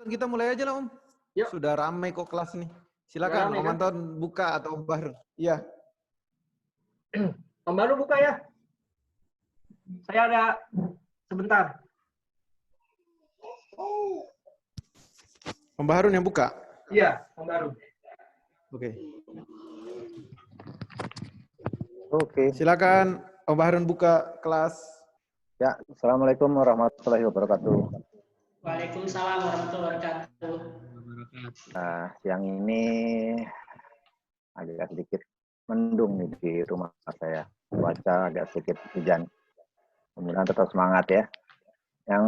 Kita mulai aja lah Om. Yuk. Sudah ramai kok kelas nih. Silakan Om Anton buka atau Om Bahru. Iya. Om Bahru buka ya. Saya ada sebentar. Om Bahru yang buka? Iya, Om Bahru. Oke. Oke. Silakan Om Bahru buka kelas. Ya, Assalamualaikum warahmatullahi wabarakatuh. Waalaikumsalam warahmatullahi wabarakatuh. Nah, siang ini agak sedikit mendung nih di rumah saya. Cuaca agak sedikit hujan. Kemudian tetap semangat ya. Yang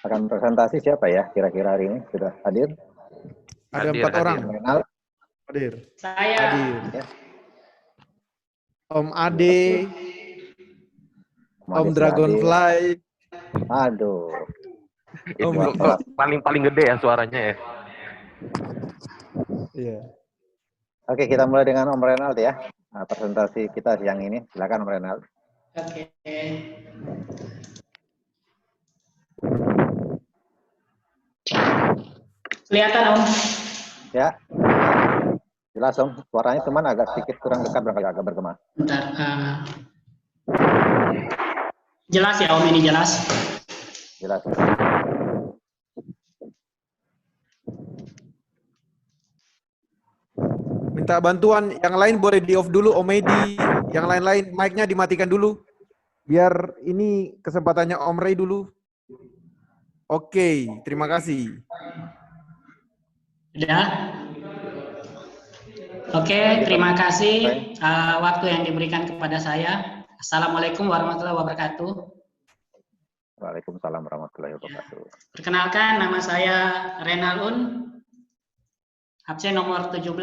akan presentasi siapa ya kira-kira hari ini? Sudah hadir? Ada 4 orang. Renal. Hadir. Saya. Hadir. Ya. Om Ade. Om Dragonfly. Aduh. Itu paling gede ya suaranya ya. Iya. Oke, kita mulai dengan Om Renald ya. Nah, presentasi kita siang ini. Silakan Om Renald. Oke. Kelihatan Om? Ya. Jelas Om, suaranya cuman agak sedikit kurang dekat, agak bergema. Bentar. Jelas ya Om, ini jelas? Jelas. Minta bantuan, yang lain boleh di off dulu, Om Edi. Yang lain-lain mic-nya dimatikan dulu. Biar ini kesempatannya Om Ray dulu. Oke, terima kasih. Udah? Oke, terima kasih waktu yang diberikan kepada saya. Assalamualaikum warahmatullahi wabarakatuh. Waalaikumsalam warahmatullahi wabarakatuh. Perkenalkan, nama saya Renal Un, absen nomor 17,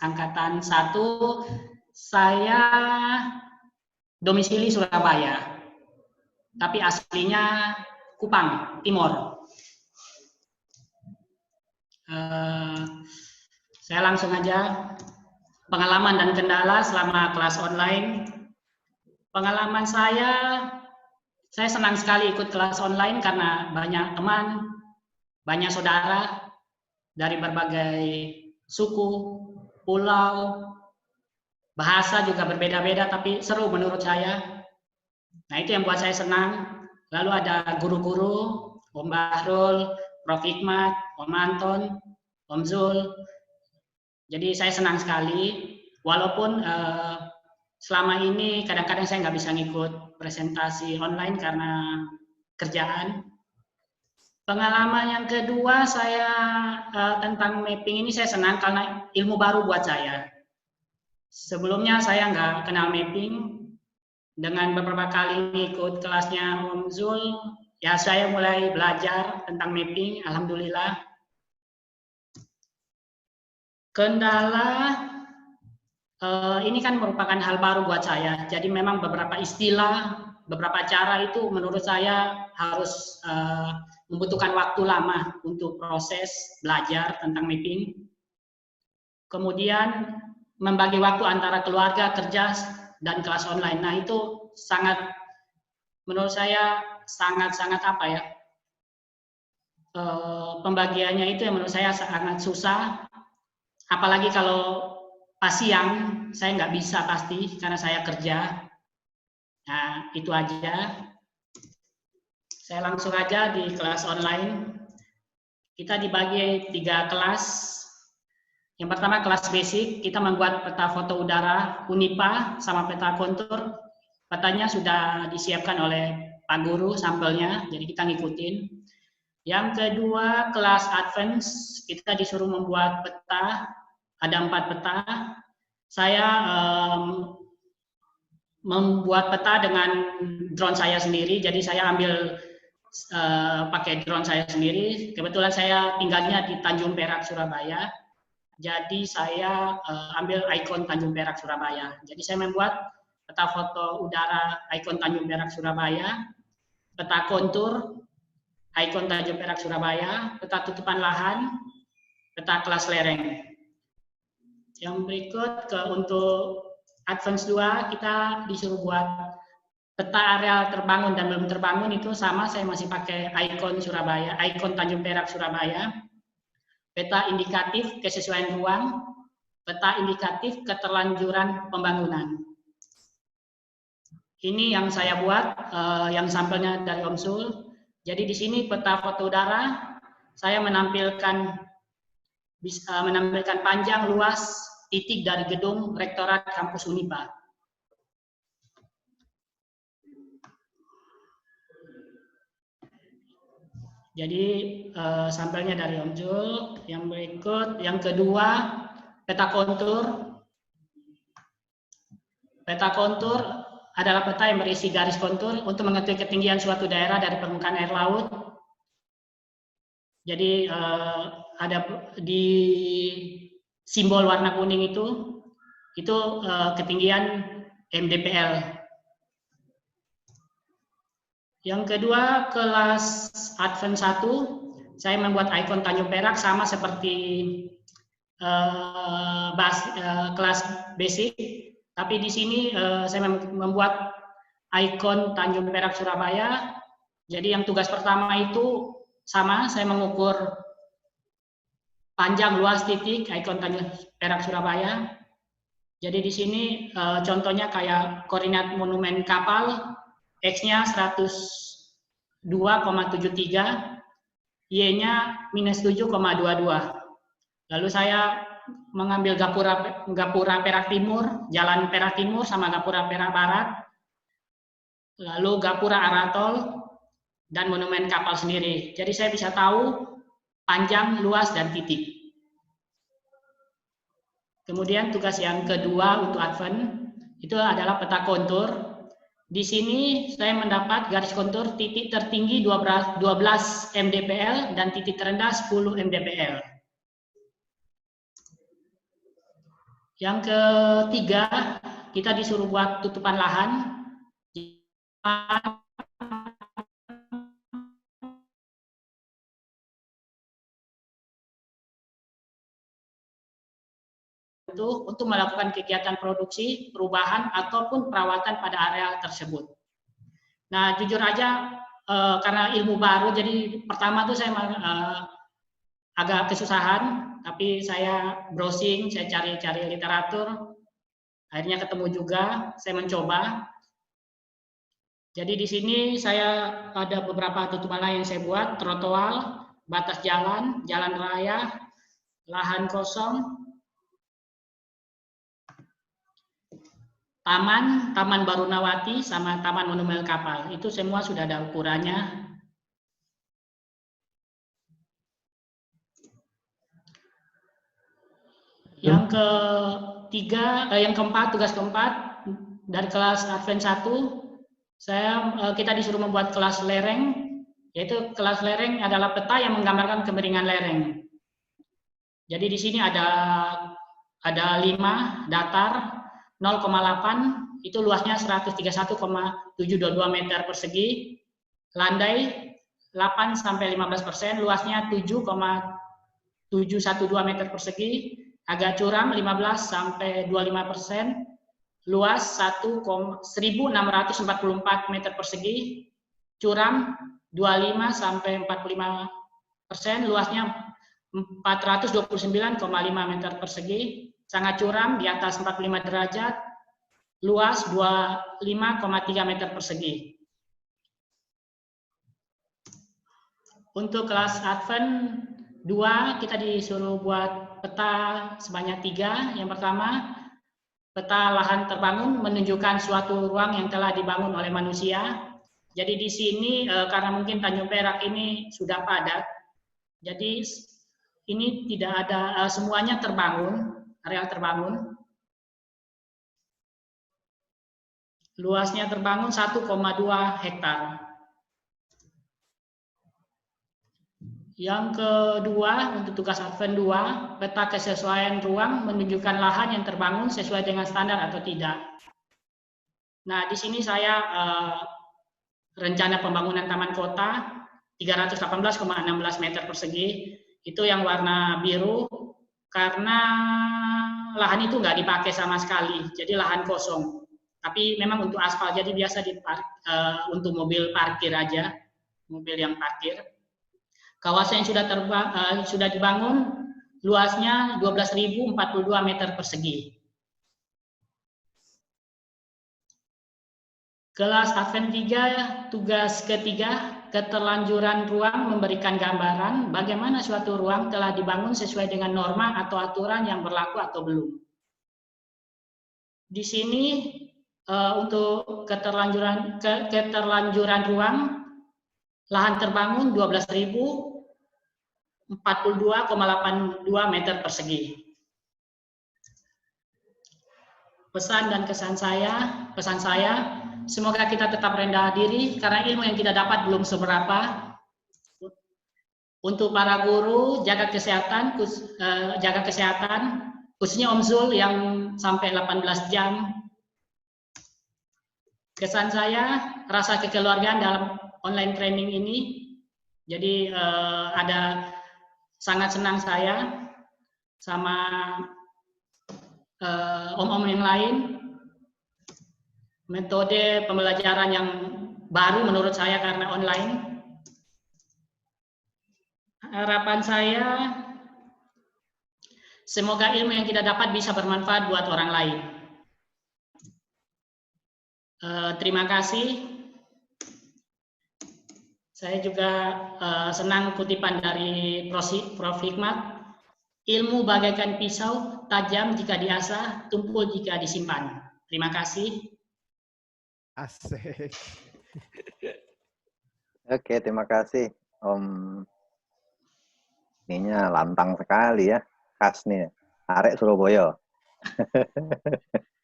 angkatan 1. Saya domisili Surabaya, tapi aslinya Kupang, Timur. Saya langsung aja, pengalaman dan kendala selama kelas online. Pengalaman saya senang sekali ikut kelas online karena banyak teman, banyak saudara dari berbagai suku, pulau, bahasa juga berbeda-beda tapi seru menurut saya. Nah, itu yang buat saya senang. Lalu ada guru-guru, Om Bahrul, Prof. Hikmat, Om Anton, Om Zul. Jadi saya senang sekali, walaupun selama ini kadang-kadang saya nggak bisa ngikut presentasi online karena kerjaan. Pengalaman yang kedua saya tentang mapping ini saya senang karena ilmu baru buat saya. Sebelumnya saya nggak kenal mapping. Dengan beberapa kali ikut kelasnya Om Zul, ya saya mulai belajar tentang mapping, alhamdulillah. Kendala, ini kan merupakan hal baru buat saya. Jadi memang beberapa istilah, beberapa cara itu menurut saya harus membutuhkan waktu lama untuk proses belajar tentang mapping. Kemudian membagi waktu antara keluarga, kerja, dan kelas online. Nah, itu sangat, menurut saya sangat apa ya, pembagiannya itu yang menurut saya sangat susah. Apalagi kalau pas siang, saya nggak bisa pasti karena saya kerja. Nah, itu aja. Saya langsung aja di kelas online. Kita dibagi 3 kelas. Yang pertama kelas basic, kita membuat peta foto udara Unipa sama peta kontur. Petanya sudah disiapkan oleh Pak Guru sampelnya, jadi kita ngikutin. Yang kedua kelas advance, kita disuruh membuat peta, ada 4 peta. Saya membuat peta dengan drone saya sendiri, jadi saya ambil pakai drone saya sendiri. Kebetulan saya tinggalnya di Tanjung Perak, Surabaya. Jadi saya ambil ikon Tanjung Perak, Surabaya. Jadi saya membuat peta foto udara ikon Tanjung Perak, Surabaya, peta kontur ikon Tanjung Perak, Surabaya, peta tutupan lahan, peta kelas lereng. Yang berikut untuk advance 2 kita disuruh buat peta areal terbangun dan belum terbangun itu sama, saya masih pakai ikon Surabaya, ikon Tanjung Perak Surabaya. Peta indikatif kesesuaian ruang, peta indikatif keterlanjuran pembangunan. Ini yang saya buat, yang sampelnya dari OMSUL. Jadi di sini peta foto udara, saya menampilkan panjang, luas, titik dari gedung Rektorat Kampus Unipa. Jadi sampelnya dari OMSUL. Yang berikut, yang kedua, peta kontur. Peta kontur adalah peta yang berisi garis kontur untuk mengetahui ketinggian suatu daerah dari permukaan air laut. Jadi ada di simbol warna kuning itu ketinggian MDPL. Yang kedua, kelas Advent 1, saya membuat ikon Tanjung Perak sama seperti kelas basic, tapi di sini saya membuat ikon Tanjung Perak Surabaya. Jadi yang tugas pertama itu sama, saya mengukur panjang, luas, titik ikon Tanjung Perak Surabaya. Jadi di sini contohnya kayak koordinat monumen kapal, X-nya 102,73, Y-nya minus 7,22. Lalu saya mengambil Gapura Perak Timur, Jalan Perak Timur sama Gapura Perak Barat, lalu Gapura Aratol, dan monumen kapal sendiri. Jadi saya bisa tahu panjang, luas, dan titik. Kemudian tugas yang kedua untuk Advent, itu adalah peta kontur. Di sini saya mendapat garis kontur titik tertinggi 12 mdpl dan titik terendah 10 mdpl. Yang ketiga, kita disuruh buat tutupan lahan. Untuk melakukan kegiatan produksi, perubahan, ataupun perawatan pada area tersebut. Nah, jujur aja, karena ilmu baru, jadi pertama tuh saya agak kesusahan, tapi saya browsing, saya cari-cari literatur, akhirnya ketemu juga, saya mencoba. Jadi di sini saya ada beberapa tutupan lain yang saya buat, trotoar, batas jalan, jalan raya, lahan kosong, Taman Barunawati, sama Taman Monumen Kapal. Itu semua sudah ada ukurannya. Yang keempat, tugas keempat, dari kelas Advent 1, kita disuruh membuat kelas lereng, yaitu kelas lereng adalah peta yang menggambarkan kemiringan lereng. Jadi di sini ada 5 datar, 0,8 itu luasnya 131,722 meter persegi, landai 8-15%, luasnya 7,712 meter persegi, agak curam 15-25%, luas 1.1644 meter persegi, curam 25-45%, luasnya 429,5 meter persegi, sangat curam di atas 45 derajat, luas 25,3 meter persegi. Untuk kelas Advent 2, kita disuruh buat peta sebanyak 3. Yang pertama, peta lahan terbangun menunjukkan suatu ruang yang telah dibangun oleh manusia. Jadi di sini karena mungkin Tanjung Perak ini sudah padat, jadi ini tidak ada semuanya terbangun, areal terbangun. Luasnya terbangun 1,2 hektar. Yang kedua, untuk tugas Advent 2, peta kesesuaian ruang menunjukkan lahan yang terbangun sesuai dengan standar atau tidak. Nah, di sini saya rencana pembangunan taman kota 318,16 meter persegi, itu yang warna biru, karena lahan itu nggak dipakai sama sekali, jadi lahan kosong. Tapi memang untuk aspal, jadi biasa untuk mobil parkir aja, mobil yang parkir. Kawasan yang sudah dibangun luasnya 12.042 meter persegi. Kelas Advent 3, tugas ketiga, keterlanjuran ruang memberikan gambaran bagaimana suatu ruang telah dibangun sesuai dengan norma atau aturan yang berlaku atau belum. Di sini untuk keterlanjuran ruang, lahan terbangun 12.042,82 meter persegi. Pesan saya, semoga kita tetap rendah diri karena ilmu yang kita dapat belum seberapa. Untuk para guru, jaga kesehatan, khususnya Om Zul yang sampai 18 jam. Kesan saya, rasa kekeluargaan dalam online training ini. Jadi ada sangat senang saya sama om-om yang lain. Metode pembelajaran yang baru menurut saya karena online. Harapan saya, semoga ilmu yang kita dapat bisa bermanfaat buat orang lain. Terima kasih. Saya juga senang kutipan dari Prof. Hikmat. Ilmu bagaikan pisau, tajam jika diasah, tumpul jika disimpan. Terima kasih. Asik. Oke, terima kasih Om. Ininya lantang sekali ya, khas nih, arek Surabaya.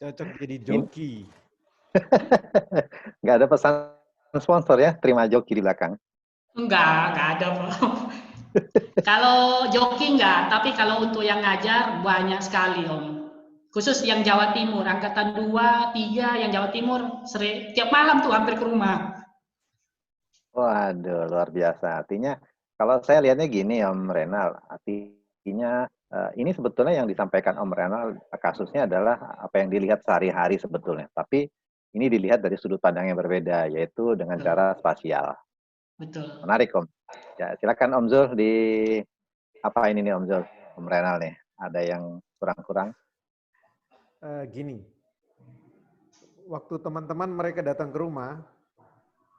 Cocok jadi joki. Nggak ada pesan sponsor ya, terima joki di belakang. Enggak ada, Pak. Kalau joki enggak, tapi kalau untuk yang ngajar banyak sekali, Om. Khusus yang Jawa Timur, angkatan 2, 3 yang Jawa Timur, tiap malam tuh hampir ke rumah. Waduh, luar biasa. Artinya, kalau saya lihatnya gini Om Renal, artinya ini sebetulnya yang disampaikan Om Renal, kasusnya adalah apa yang dilihat sehari-hari sebetulnya. Tapi ini dilihat dari sudut pandang yang berbeda, yaitu dengan cara spasial. Betul. Menarik Om. Ya, silakan Om Zul di apa ini nih Om Zul, Om Renal nih. Ada yang kurang-kurang? Gini, waktu teman-teman mereka datang ke rumah,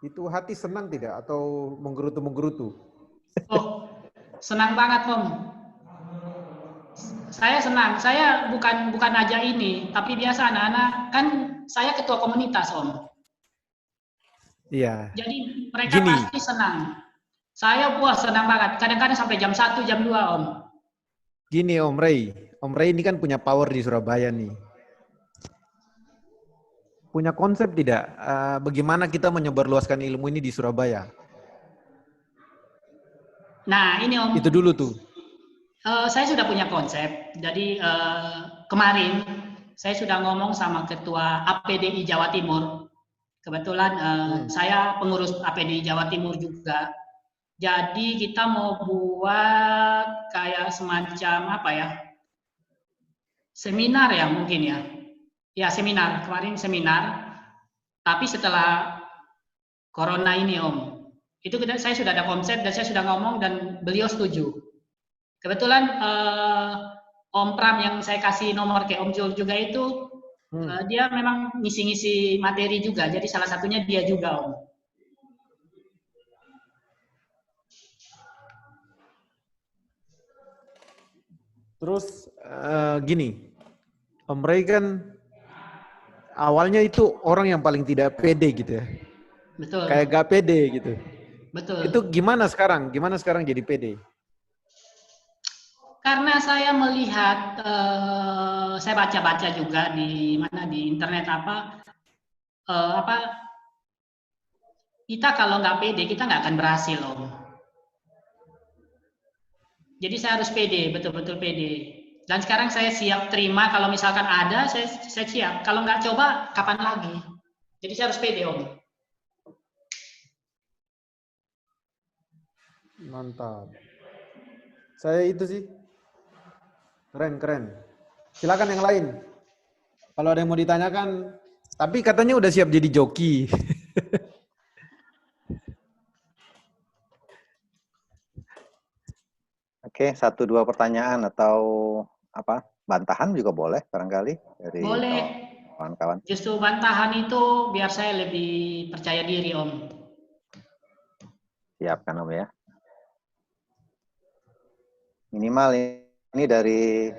itu hati senang tidak atau menggerutu-menggerutu? Oh, senang banget Om. Saya senang. Saya bukan aja ini, tapi biasa anak-anak kan saya ketua komunitas Om. Iya. Jadi mereka pasti senang. Saya senang banget. Kadang-kadang sampai jam 1, jam 2 Om. Gini Om Ray ini kan punya power di Surabaya nih. Punya konsep tidak? Bagaimana kita menyebarluaskan ilmu ini di Surabaya? Nah ini Om. Itu dulu tuh. Saya sudah punya konsep. Jadi kemarin saya sudah ngomong sama ketua APDI Jawa Timur. Kebetulan saya pengurus APDI Jawa Timur juga. Jadi kita mau buat kayak semacam apa ya? Seminar ya mungkin ya. Ya seminar, kemarin seminar. Tapi setelah corona ini Om, itu saya sudah ada konsep dan saya sudah ngomong dan beliau setuju. Kebetulan Om Pram yang saya kasih nomor ke Om Jul juga itu, dia memang ngisi-ngisi materi juga. Jadi salah satunya dia juga Om. Terus gini, Om Ray kan awalnya itu orang yang paling tidak pede gitu ya. Betul. Kayak gak pede gitu. Betul. Itu gimana sekarang? Gimana sekarang jadi pede? Karena saya melihat, saya baca-baca juga di internet kita kalau nggak pede kita nggak akan berhasil Om. Jadi saya harus pede, betul-betul pede. Dan sekarang saya siap terima kalau misalkan ada, saya siap. Kalau nggak coba, kapan lagi? Jadi saya harus pede Om. Mantap. Saya itu sih. Keren. Silakan yang lain. Kalau ada yang mau ditanyakan, Tapi katanya udah siap jadi joki. Oke, 1-2 pertanyaan atau apa bantahan juga boleh barangkali dari Boleh. kawan-kawan. Justru bantahan itu biar saya lebih percaya diri, Om. Siap kan Om ya. Minimal ini dari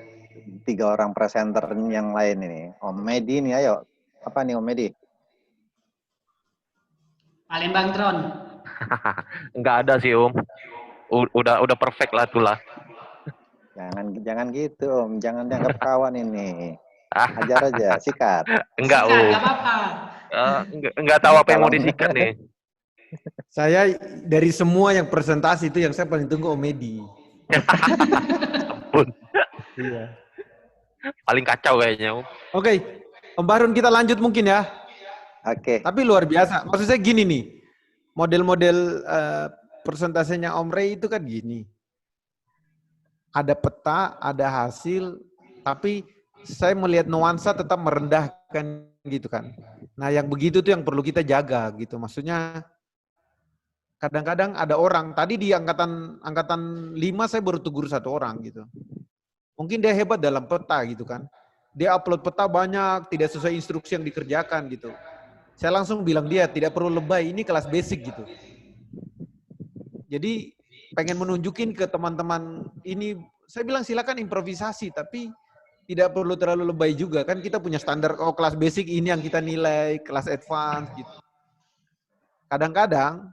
3 orang presenter yang lain ini. Om Medi nih, ayo. Apa nih Om Medi? Palembang Drone. Nggak ada sih Om. Udah perfect lah itulah. Jangan gitu Om, jangan dianggap kawan ini. Ah, Ajar aja, sikat. enggak Sikat, Om. nggak apa-apa. Enggak tahu apa yang mau Salam. disikat nih. Saya dari semua yang presentasi itu yang saya paling tunggu Om Medi. Ampun. Iya. Paling kacau kayaknya Om. Oke, Om Bahrun kita lanjut mungkin ya. Oke. Tapi luar biasa. Maksud saya gini nih, model-model persentasenya Om Ray itu kan gini. Ada peta, ada hasil, tapi saya melihat nuansa tetap merendahkan gitu kan. Nah yang begitu tuh yang perlu kita jaga gitu. Maksudnya kadang-kadang ada orang, tadi di angkatan 5 saya baru tegur 1 orang gitu. Mungkin dia hebat dalam peta gitu kan. Dia upload peta banyak, tidak sesuai instruksi yang dikerjakan gitu. Saya langsung bilang dia tidak perlu lebay, ini kelas basic gitu. Jadi pengen menunjukin ke teman-teman ini, saya bilang silakan improvisasi, tapi tidak perlu terlalu lebay juga kan kita punya standar, oh kelas basic ini yang kita nilai, kelas advance gitu. Kadang-kadang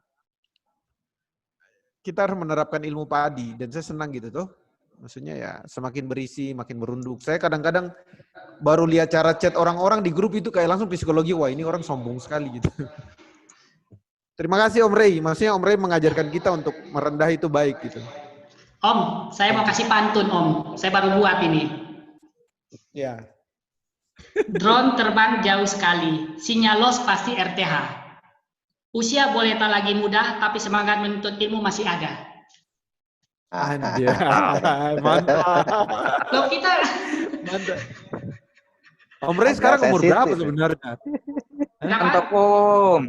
kita harus menerapkan ilmu padi dan saya senang gitu tuh. Maksudnya ya semakin berisi, makin merunduk. Saya kadang-kadang baru lihat cara chat orang-orang di grup itu kayak langsung psikologi, wah ini orang sombong sekali gitu. Terima kasih Om Ray, maksudnya Om Ray mengajarkan kita untuk merendah itu baik gitu. Om, saya mau kasih pantun, Om. Saya baru buat ini. Ya. Drone terbang jauh sekali, sinyal los pasti RTH. Usia boleh tak lagi muda, tapi semangat menuntut ilmu masih ada. Anjir, mantap. Loh kita, Mantap. Om Ray Agak sekarang umur sensitif berapa ya. sebenarnya? kenapa? Om.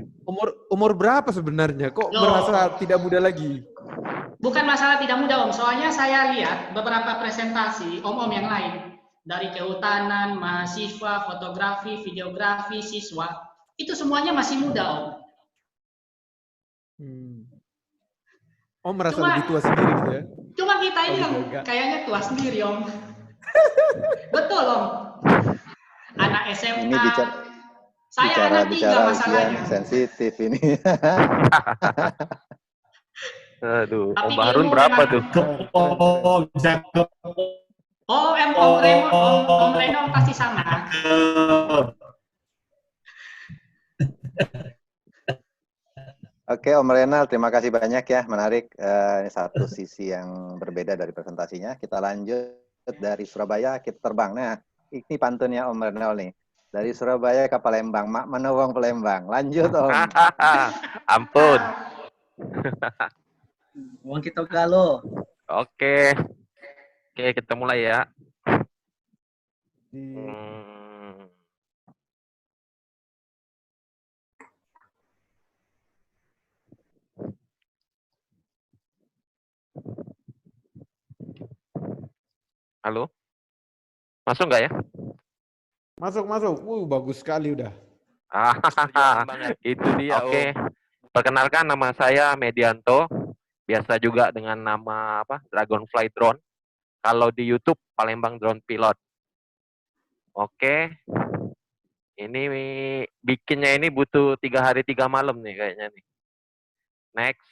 Umur berapa sebenarnya? Kok Loh. merasa tidak muda lagi? Bukan masalah tidak mudah, Om. Soalnya saya lihat beberapa presentasi om-om yang lain. Dari kehutanan, mahasiswa, fotografi, videografi, siswa. Itu semuanya masih muda, Om. Om merasa Cuma- lebih tua sendiri gitu ya? Cuma kita ini Oh, yang enggak. kayaknya tua sendiri, Om. Betul, Om. Anak SMA. Ini saya anak 3 bicara ujian masalahnya. sensitif ini. Aduh, Tapi Om Bahrun ilmu berapa memang- tuh? Oh, bisa ke Oh, Om Renon pasti sama. Oke, Om Renal, terima kasih banyak ya, menarik. Ini satu sisi yang berbeda dari presentasinya. Kita lanjut dari Surabaya, kita terbang. Nah, ini pantunnya Om Renal nih. Dari Surabaya ke Palembang, Mak Menewang Palembang. Lanjut, Om. Ampun. Uang kita galo. Oke. Oke, kita mulai ya. Di- Hmm. Halo? Masuk nggak ya? Masuk. Bagus sekali udah. Itu dia. Oke. Perkenalkan, nama saya Medianto. Biasa juga dengan nama Dragonfly Drone. Kalau di YouTube Palembang Drone Pilot. Oke. Ini bikinnya ini butuh 3 hari 3 malam nih kayaknya nih. Next.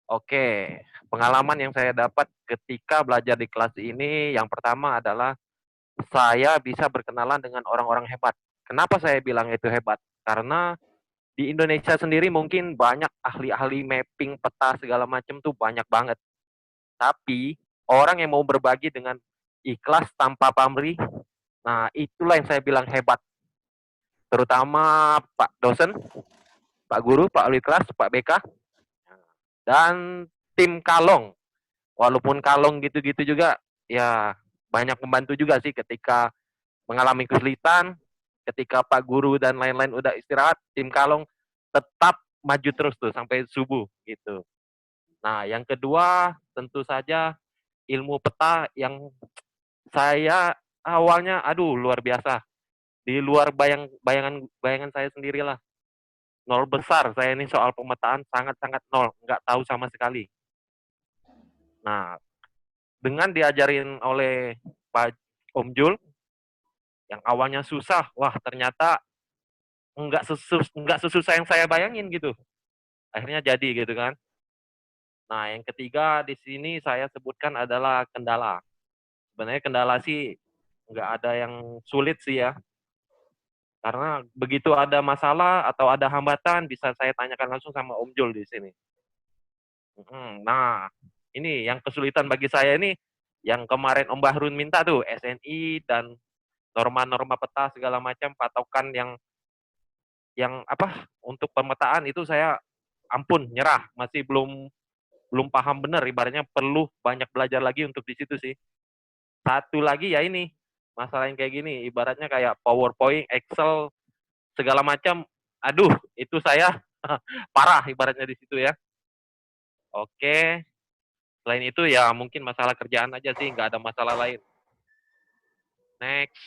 Oke. Pengalaman yang saya dapat ketika belajar di kelas ini, yang pertama adalah saya bisa berkenalan dengan orang-orang hebat. Kenapa saya bilang itu hebat? Karena di Indonesia sendiri mungkin banyak ahli-ahli mapping, peta, segala macam tuh banyak banget. Tapi orang yang mau berbagi dengan ikhlas tanpa pamrih, nah itulah yang saya bilang hebat. Terutama Pak dosen, Pak guru, Pak wali kelas, Pak BK, dan tim Kalong. Walaupun Kalong gitu-gitu juga, ya banyak membantu juga sih ketika mengalami kesulitan. ketika Pak Guru dan lain-lain udah istirahat, tim Kalong tetap maju terus tuh sampai subuh gitu. Nah, yang kedua tentu saja ilmu peta yang saya awalnya aduh luar biasa. Di luar bayangan saya sendirilah. Nol besar saya ini soal pemetaan sangat-sangat nol, nggak tahu sama sekali. Nah, dengan diajarin oleh Pak Om Jul yang awalnya susah, wah ternyata nggak sesusah yang saya bayangin gitu. Akhirnya jadi gitu kan. Nah, yang ketiga di sini saya sebutkan adalah kendala. Sebenarnya kendala sih nggak ada yang sulit sih ya. Karena begitu ada masalah atau ada hambatan bisa saya tanyakan langsung sama Om Jul di sini. Nah, ini yang kesulitan bagi saya ini yang kemarin Om Bahrun minta tuh SNI dan norma-norma peta segala macam patokan yang apa untuk pemetaan itu saya ampun nyerah masih belum paham benar ibaratnya perlu banyak belajar lagi untuk di situ sih. Satu lagi ya ini masalah yang kayak gini ibaratnya kayak PowerPoint, Excel segala macam aduh itu saya parah ibaratnya di situ ya. Oke. Selain itu ya mungkin masalah kerjaan aja sih, nggak ada masalah lain. Next.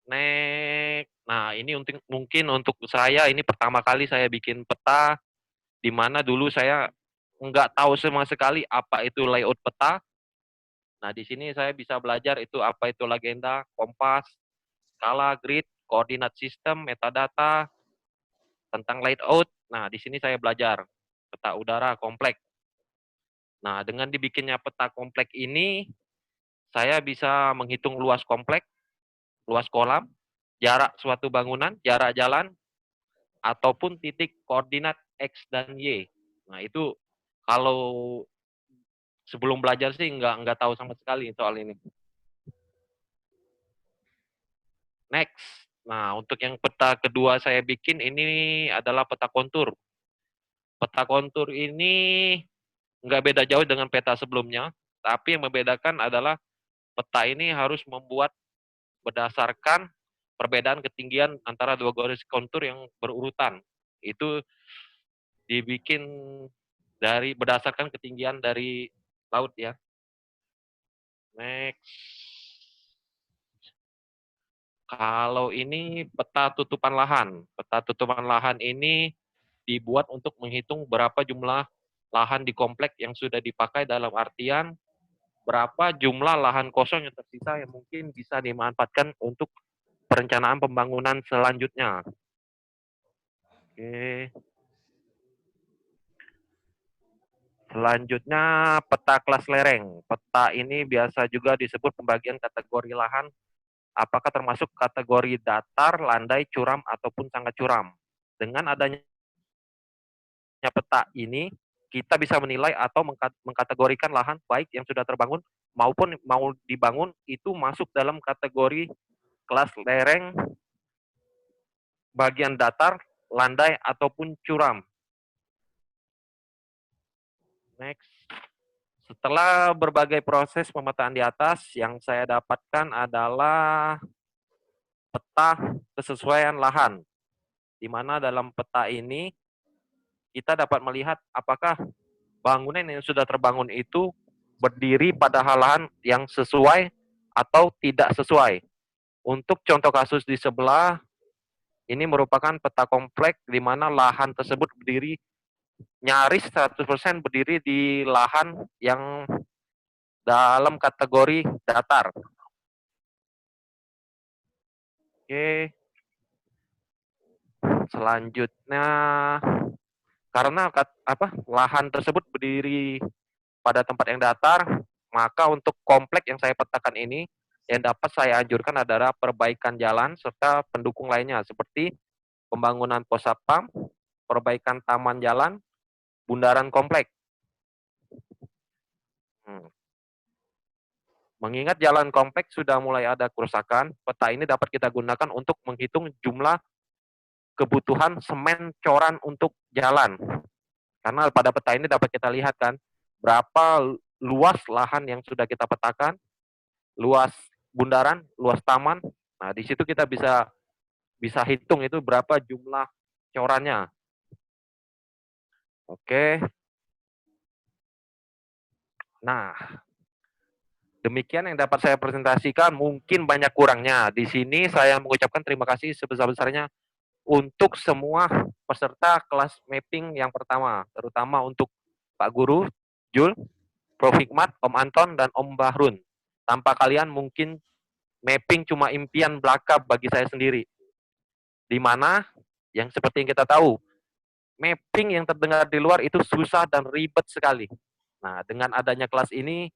Next. Nah, ini mungkin untuk saya ini pertama kali saya bikin peta, di mana dulu saya nggak tahu sama sekali apa itu layout peta. Nah, di sini saya bisa belajar itu apa itu legenda, kompas, skala, grid, koordinat sistem, metadata, tentang layout. Nah, di sini saya belajar peta udara kompleks. Nah, dengan dibikinnya peta kompleks ini, saya bisa menghitung luas kompleks, luas kolam, jarak suatu bangunan, jarak jalan, ataupun titik koordinat X dan Y. Nah, itu kalau sebelum belajar sih nggak tahu sama sekali soal ini. Next. Nah, untuk yang peta kedua saya bikin ini adalah peta kontur. Peta kontur ini nggak beda jauh dengan peta sebelumnya, tapi yang membedakan adalah peta ini harus membuat berdasarkan perbedaan ketinggian antara dua garis kontur yang berurutan. Itu dibikin berdasarkan ketinggian dari laut ya. Next. Kalau ini peta tutupan lahan. Peta tutupan lahan ini dibuat untuk menghitung berapa jumlah lahan di komplek yang sudah dipakai dalam artian berapa jumlah lahan kosong yang tersisa yang mungkin bisa dimanfaatkan untuk perencanaan pembangunan selanjutnya. Oke. Selanjutnya peta kelas lereng. Peta ini biasa juga disebut pembagian kategori lahan. Apakah termasuk kategori datar, landai, curam, ataupun sangat curam. Dengan adanya peta ini, kita bisa menilai atau mengkategorikan lahan baik yang sudah terbangun maupun mau dibangun itu masuk dalam kategori kelas lereng, bagian datar, landai, ataupun curam. Next. Setelah berbagai proses pemetaan di atas, yang saya dapatkan adalah peta kesesuaian lahan. Di mana dalam peta ini, kita dapat melihat apakah bangunan yang sudah terbangun itu berdiri pada lahan yang sesuai atau tidak sesuai. Untuk contoh kasus di sebelah, ini merupakan peta kompleks di mana lahan tersebut berdiri nyaris 100% berdiri di lahan yang dalam kategori datar. Oke. Selanjutnya karena lahan tersebut berdiri pada tempat yang datar, maka untuk kompleks yang saya petakan ini yang dapat saya anjurkan adalah perbaikan jalan serta pendukung lainnya seperti pembangunan pos satpam, perbaikan taman jalan, bundaran kompleks. Mengingat jalan kompleks sudah mulai ada kerusakan, peta ini dapat kita gunakan untuk menghitung jumlah kebutuhan semen coran untuk jalan. Karena pada peta ini dapat kita lihat kan, berapa luas lahan yang sudah kita petakan, luas bundaran, luas taman. Nah, di situ kita bisa hitung itu berapa jumlah corannya. Oke. Nah, demikian yang dapat saya presentasikan, mungkin banyak kurangnya. Di sini saya mengucapkan terima kasih sebesar-besarnya untuk semua peserta kelas mapping yang pertama, terutama untuk Pak Guru, Jul, Prof. Hikmat, Om Anton, dan Om Bahrun. Tanpa kalian mungkin mapping cuma impian belaka bagi saya sendiri. Di mana, yang seperti yang kita tahu, mapping yang terdengar di luar itu susah dan ribet sekali. Nah, dengan adanya kelas ini,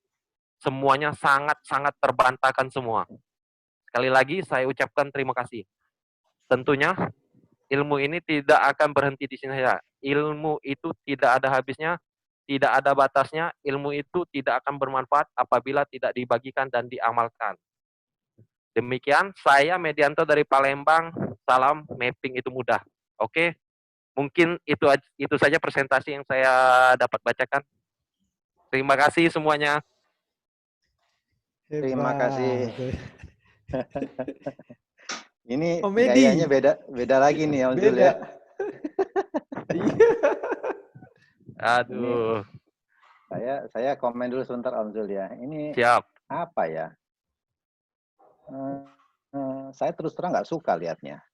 semuanya sangat-sangat terbantahkan semua. Sekali lagi saya ucapkan terima kasih. Tentunya ilmu ini tidak akan berhenti di sini saja. Ilmu itu tidak ada habisnya, tidak ada batasnya. Ilmu itu tidak akan bermanfaat apabila tidak dibagikan dan diamalkan. Demikian, saya Medianto dari Palembang. Salam mapping itu mudah. Oke, mungkin itu saja presentasi yang saya dapat bacakan. Terima kasih semuanya. Terima kasih. Ini Om Edi. gayanya beda lagi nih Om Zul Beda. ya. Aduh, Saya komen dulu sebentar Om Zul ya. Ini siap. apa ya? Saya terus terang nggak suka lihatnya.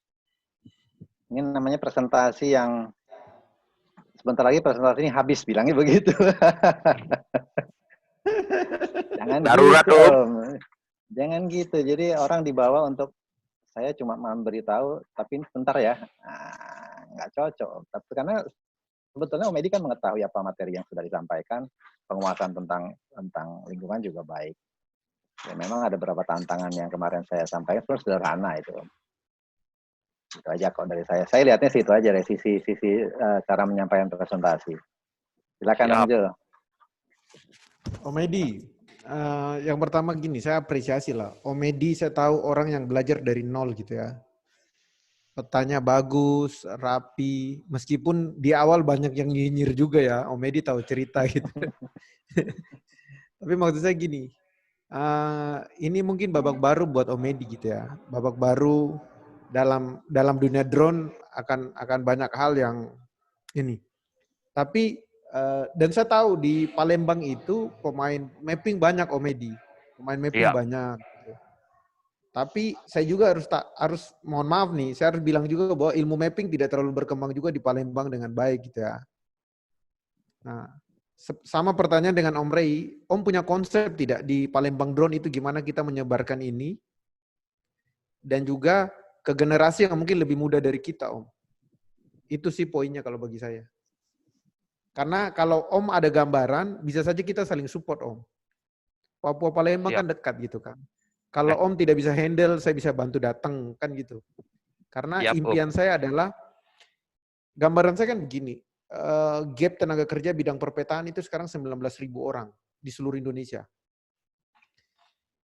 Ini namanya presentasi yang sebentar lagi presentasi ini habis, bilangnya begitu. Jangan Darurat, gitu, Om. Om. Jangan gitu. Jadi orang dibawa untuk saya cuma memberitahu, tapi sebentar ya. Nah, nggak cocok. Tapi karena sebetulnya Om Edi kan mengetahui apa materi yang sudah disampaikan, penguasaan tentang lingkungan juga baik. Ya, memang ada beberapa tantangan yang kemarin saya sampaikan, sebenarnya sederhana itu. Itu aja kok dari saya. Saya lihatnya sih itu aja dari sisi cara menyampaikan presentasi. Silakan Om Siap. Jul. Om Edi, yang pertama gini, saya apresiasi lah. Om Edi saya tahu orang yang belajar dari nol gitu ya. Petanya bagus, rapi, meskipun di awal banyak yang nyinyir juga ya. Om Edi tahu cerita gitu. Tapi maksud saya gini, ini mungkin babak baru buat Om Edi gitu ya. Babak baru dalam dunia drone akan banyak hal yang ini. Tapi dan saya tahu di Palembang itu pemain mapping banyak Om Edi. Pemain mapping Iya. banyak. Gitu. Tapi saya juga harus mohon maaf nih, saya harus bilang juga bahwa ilmu mapping tidak terlalu berkembang juga di Palembang dengan baik gitu ya. Nah, sama pertanyaan dengan Om Ray, Om punya konsep tidak di Palembang Drone itu gimana kita menyebarkan ini? Dan juga ke generasi yang mungkin lebih muda dari kita, Om. Itu sih poinnya kalau bagi saya. Karena kalau Om ada gambaran, bisa saja kita saling support, Om. Papua Palembang Siap. kan dekat gitu kan. Kalau Om tidak bisa handle, saya bisa bantu datang, kan gitu. Karena Siap, Om. impian saya adalah, gambaran saya kan begini, gap tenaga kerja bidang perpetaan itu sekarang 19.000 orang di seluruh Indonesia.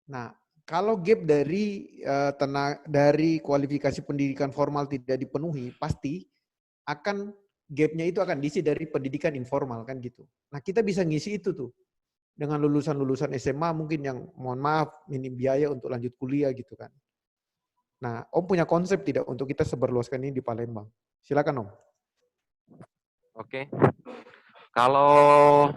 Nah, kalau gap dari kualifikasi pendidikan formal tidak dipenuhi, pasti gapnya itu akan diisi dari pendidikan informal kan gitu. Nah, kita bisa ngisi itu tuh dengan lulusan-lulusan SMA mungkin yang mohon maaf minim biaya untuk lanjut kuliah gitu kan. Nah, Om punya konsep tidak untuk kita sebarluaskan ini di Palembang? Silakan Om. Oke. Kalau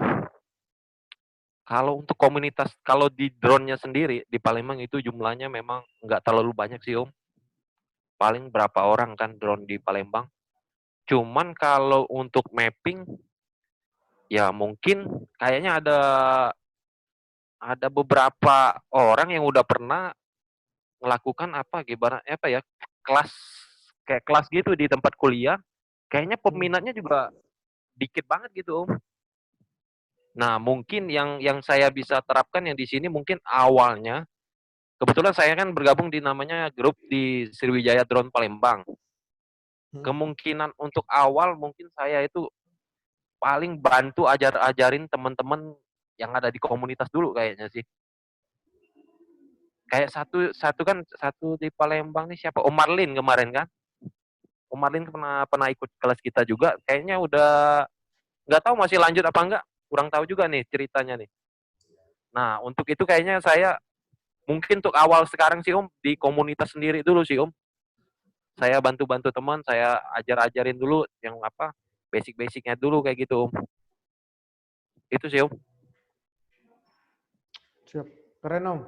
untuk komunitas, kalau di drone-nya sendiri di Palembang itu jumlahnya memang nggak terlalu banyak sih Om. Paling berapa orang kan drone di Palembang. Cuman kalau untuk mapping, ya mungkin kayaknya ada beberapa orang yang udah pernah melakukan kelas gitu di tempat kuliah. Kayaknya peminatnya juga dikit banget gitu Om. Nah, mungkin yang saya bisa terapkan yang di sini mungkin awalnya, kebetulan saya kan bergabung di namanya grup di Sriwijaya Drone Palembang. Kemungkinan untuk awal mungkin saya itu paling bantu ajarin teman-teman yang ada di komunitas dulu kayaknya sih. Kayak satu di Palembang nih siapa? Om Marlin kemarin kan. Om Marlin pernah ikut kelas kita juga. Kayaknya udah nggak tahu masih lanjut apa enggak. Kurang tahu juga nih ceritanya nih. Nah, untuk itu kayaknya saya Mungkin untuk awal sekarang sih Om, di komunitas sendiri dulu sih Om. Saya bantu-bantu teman, saya ajarin dulu yang apa, basic-basicnya dulu kayak gitu Om. Itu sih Om. Siap. Keren Om.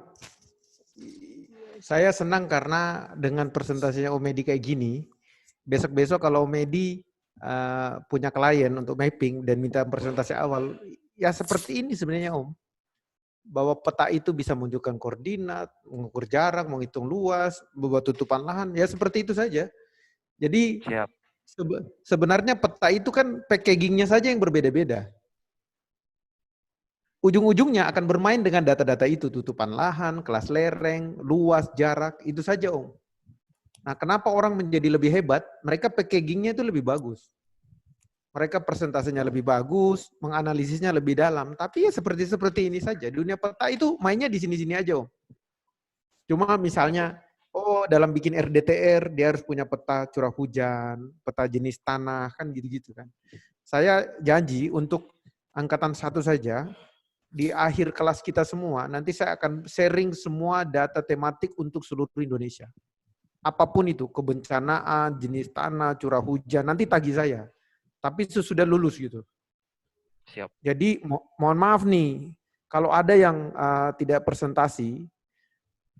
Saya senang karena dengan presentasinya Om Edi kayak gini, besok-besok kalau Om Edi punya klien untuk mapping dan minta presentasi awal, ya seperti ini sebenarnya Om. Bahwa peta itu bisa menunjukkan koordinat, mengukur jarak, menghitung luas, membuat tutupan lahan, ya seperti itu saja. Jadi Siap. sebenarnya peta itu kan packagingnya saja yang berbeda-beda. Ujung-ujungnya akan bermain dengan data-data itu, tutupan lahan, kelas lereng, luas, jarak, itu saja Om. Nah kenapa orang menjadi lebih hebat? Mereka packagingnya itu lebih bagus. Mereka presentasinya lebih bagus, menganalisisnya lebih dalam. Tapi ya seperti ini saja. Dunia peta itu mainnya di sini-sini aja Om. Cuma misalnya, oh dalam bikin RDTR, dia harus punya peta curah hujan, peta jenis tanah, kan gitu-gitu kan. Saya janji untuk angkatan 1 saja, di akhir kelas kita semua, nanti saya akan sharing semua data tematik untuk seluruh Indonesia. Apapun itu, kebencanaan, jenis tanah, curah hujan, nanti tagih saya. Tapi sesudah lulus gitu. Siap. Jadi mohon maaf nih, kalau ada yang tidak presentasi,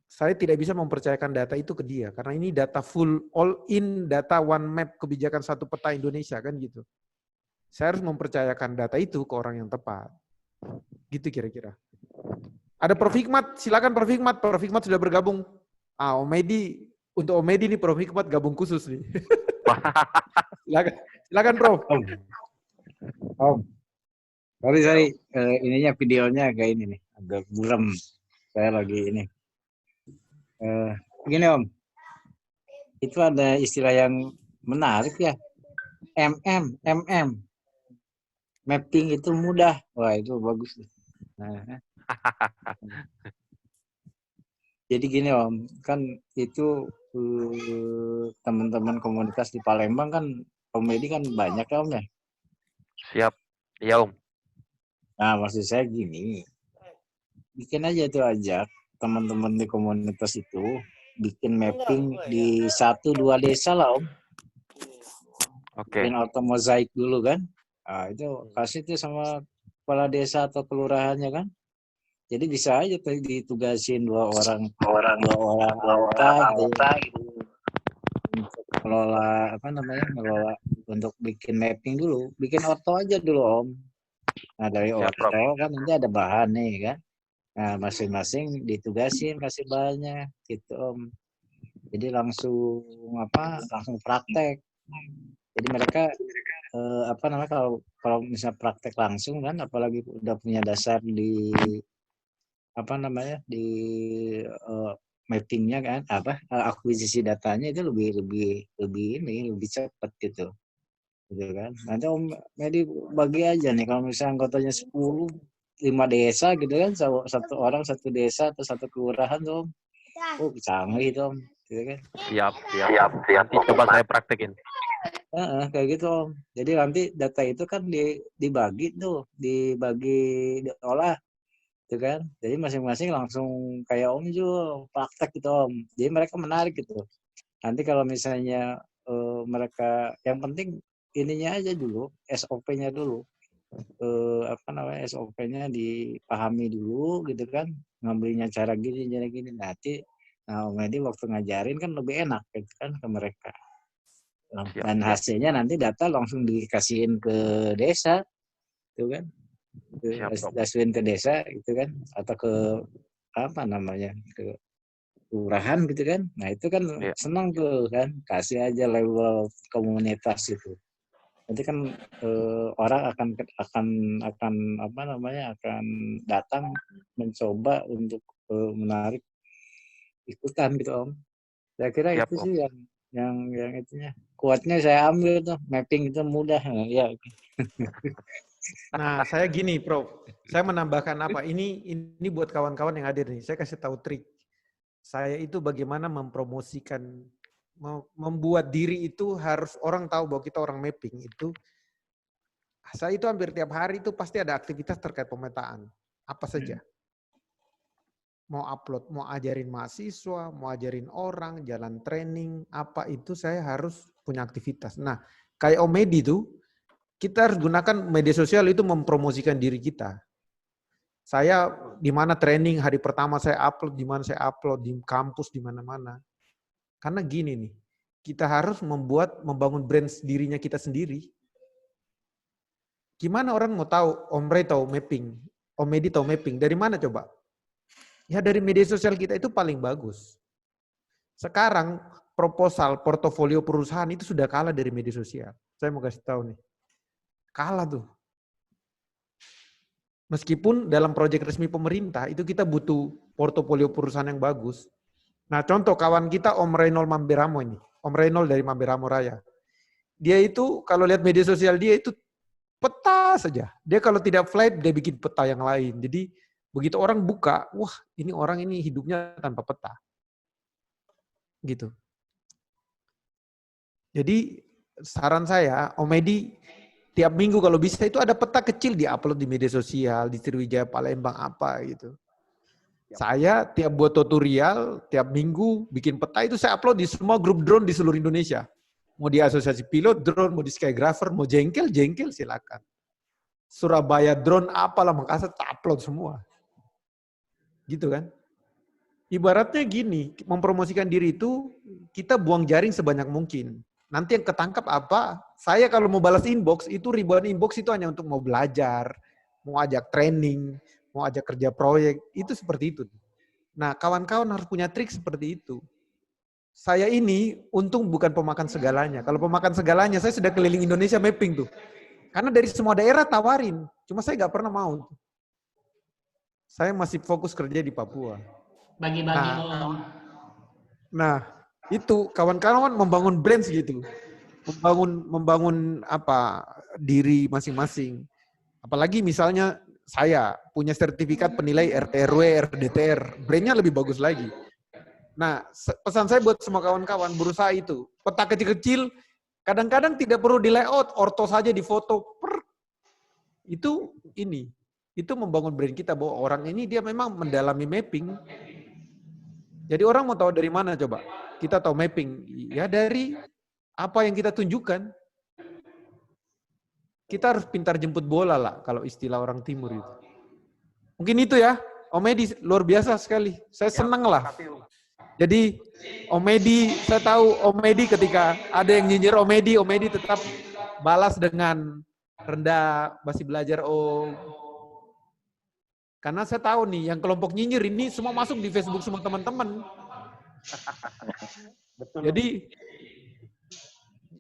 saya tidak bisa mempercayakan data itu ke dia. Karena ini data full, all in, data one map kebijakan satu peta Indonesia kan gitu. Saya harus mempercayakan data itu ke orang yang tepat. Gitu kira-kira. Ada Prof. Hikmat, silakan Prof. Hikmat. Prof. Hikmat sudah bergabung. Om Edi, untuk Om Edi nih Prof. Hikmat gabung khusus nih. Silakan Prof. Om. Sorry. Ininya videonya agak ini nih, agak buram. Saya lagi ini. Begini Om. Itu ada istilah yang menarik ya. MM. Mapping itu mudah. Wah, itu bagus. Nah. Jadi gini Om, kan itu teman-teman komunitas di Palembang kan komedi kan banyak ya Om ya. Siap. Iya Om. Nah, maksud saya gini, bikin aja tuh ajak teman-teman di komunitas itu bikin mapping di 1-2 desa lah Om. Oke. Bikin auto mozaik dulu kan. Nah, itu kasih tuh sama kepala desa atau kelurahannya kan. Jadi bisa aja tuh ditugasin dua orang anggota gitu. Untuk ngelola untuk bikin mapping dulu, bikin orto aja dulu Om. Nah dari Siap, orto Prof. kan nanti ada bahan nih kan. Nah masing-masing ditugasin kasih bahannya gitu Om. Jadi langsung praktek. Jadi mereka kalau misalnya praktek langsung kan, apalagi udah punya dasar di mappingnya kan, akuisisi datanya itu lebih cepat gitu kan. Nanti Om Medi bagi aja nih kalau misalnya anggotanya 10, 5 desa gitu kan, satu orang satu desa atau satu kelurahan tuh Om. Oh canggih tuh Om, gitu kan. Siap. Nanti coba saya praktekin. Kayak gitu Om. Jadi nanti data itu kan dibagi diolah gitu kan. Jadi masing-masing langsung kayak Om Jul praktek gitu Om. Jadi mereka menarik gitu. Nanti kalau misalnya mereka, yang penting ininya aja dulu, SOP-nya dulu. SOP-nya dipahami dulu gitu kan. Ngambilnya cara gini. Nanti Om Edi waktu ngajarin kan lebih enak gitu kan ke mereka. Dan hasilnya nanti data langsung dikasihin ke desa, gitu kan? Dikasihin ke desa, gitu kan? Atau ke ke kelurahan, gitu kan? Nah itu kan senang tuh kan, kasih aja level komunitas itu. Nanti kan orang akan datang mencoba untuk menarik ikutan gitu Om. Saya kira Siap, itu Om. sih yang itunya. Kuatnya saya ambil tuh, mapping itu mudah. Ya. Nah, saya gini, Prof. Saya menambahkan apa? Ini buat kawan-kawan yang hadir nih. Saya kasih tahu trik. Saya itu bagaimana mempromosikan, membuat diri itu harus orang tahu bahwa kita orang mapping itu. Saya itu hampir tiap hari itu pasti ada aktivitas terkait pemetaan. Apa saja. mau upload, mau ajarin mahasiswa, mau ajarin orang, jalan training, apa itu saya harus punya aktivitas. Nah, kayak Omedi itu, kita harus gunakan media sosial itu mempromosikan diri kita. Saya di mana training hari pertama saya upload, di mana saya upload, di kampus, di mana-mana. Karena gini nih, kita harus membangun brand dirinya kita sendiri. Gimana orang mau tahu, Om Ray tahu mapping, Om Medi tahu mapping, dari mana coba? Ya dari media sosial kita itu paling bagus. Sekarang proposal, portofolio perusahaan itu sudah kalah dari media sosial. Saya mau kasih tahu nih. Kalah tuh. Meskipun dalam proyek resmi pemerintah itu kita butuh portofolio perusahaan yang bagus. Nah contoh kawan kita Om Reynol Mamberamo ini. Om Reynol dari Mamberamo Raya. Dia itu kalau lihat media sosial dia itu peta saja. Dia kalau tidak flat dia bikin peta yang lain. Jadi begitu orang buka, wah ini orang ini hidupnya tanpa peta. Gitu. Jadi saran saya, Om Edi tiap minggu kalau bisa itu ada peta kecil di-upload di media sosial, di Sriwijaya Palembang apa gitu. Saya tiap buat tutorial, tiap minggu bikin peta itu saya upload di semua grup drone di seluruh Indonesia. Mau di asosiasi pilot drone, mau di Skygrapher, mau jengkel silakan. Surabaya drone apalah Makassar upload semua. Gitu kan? Ibaratnya gini, mempromosikan diri itu kita buang jaring sebanyak mungkin. Nanti yang ketangkap apa? Saya kalau mau balas inbox, itu ribuan inbox itu hanya untuk mau belajar, mau ajak training, mau ajak kerja proyek, itu seperti itu. Nah, kawan-kawan harus punya trik seperti itu. Saya ini untung bukan pemakan segalanya. Kalau pemakan segalanya, saya sudah keliling Indonesia mapping tuh. Karena dari semua daerah tawarin, cuma saya nggak pernah mau. Saya masih fokus kerja di Papua. Bagi-bagi Om. Nah, itu kawan-kawan membangun brand gitu. Membangun apa diri masing-masing. Apalagi misalnya saya punya sertifikat penilai RT/RW, RDTR, brandnya lebih bagus lagi. Nah, pesan saya buat semua kawan-kawan berusaha itu. Peta kecil-kecil, kadang-kadang tidak perlu di layout, orto saja di foto. Itu membangun brand kita bahwa orang ini dia memang mendalami mapping. Jadi orang mau tahu dari mana coba? Kita tahu mapping. Ya dari apa yang kita tunjukkan. Kita harus pintar jemput bola lah kalau istilah orang timur itu. Mungkin itu ya. Om Edi luar biasa sekali. Saya senang lah. Jadi Om Edi, saya tahu Om Edi ketika ada yang nyinyir Om Edi tetap balas dengan rendah, masih belajar Om. Karena saya tahu nih, yang kelompok nyinyir ini semua masuk di Facebook semua teman-teman. Jadi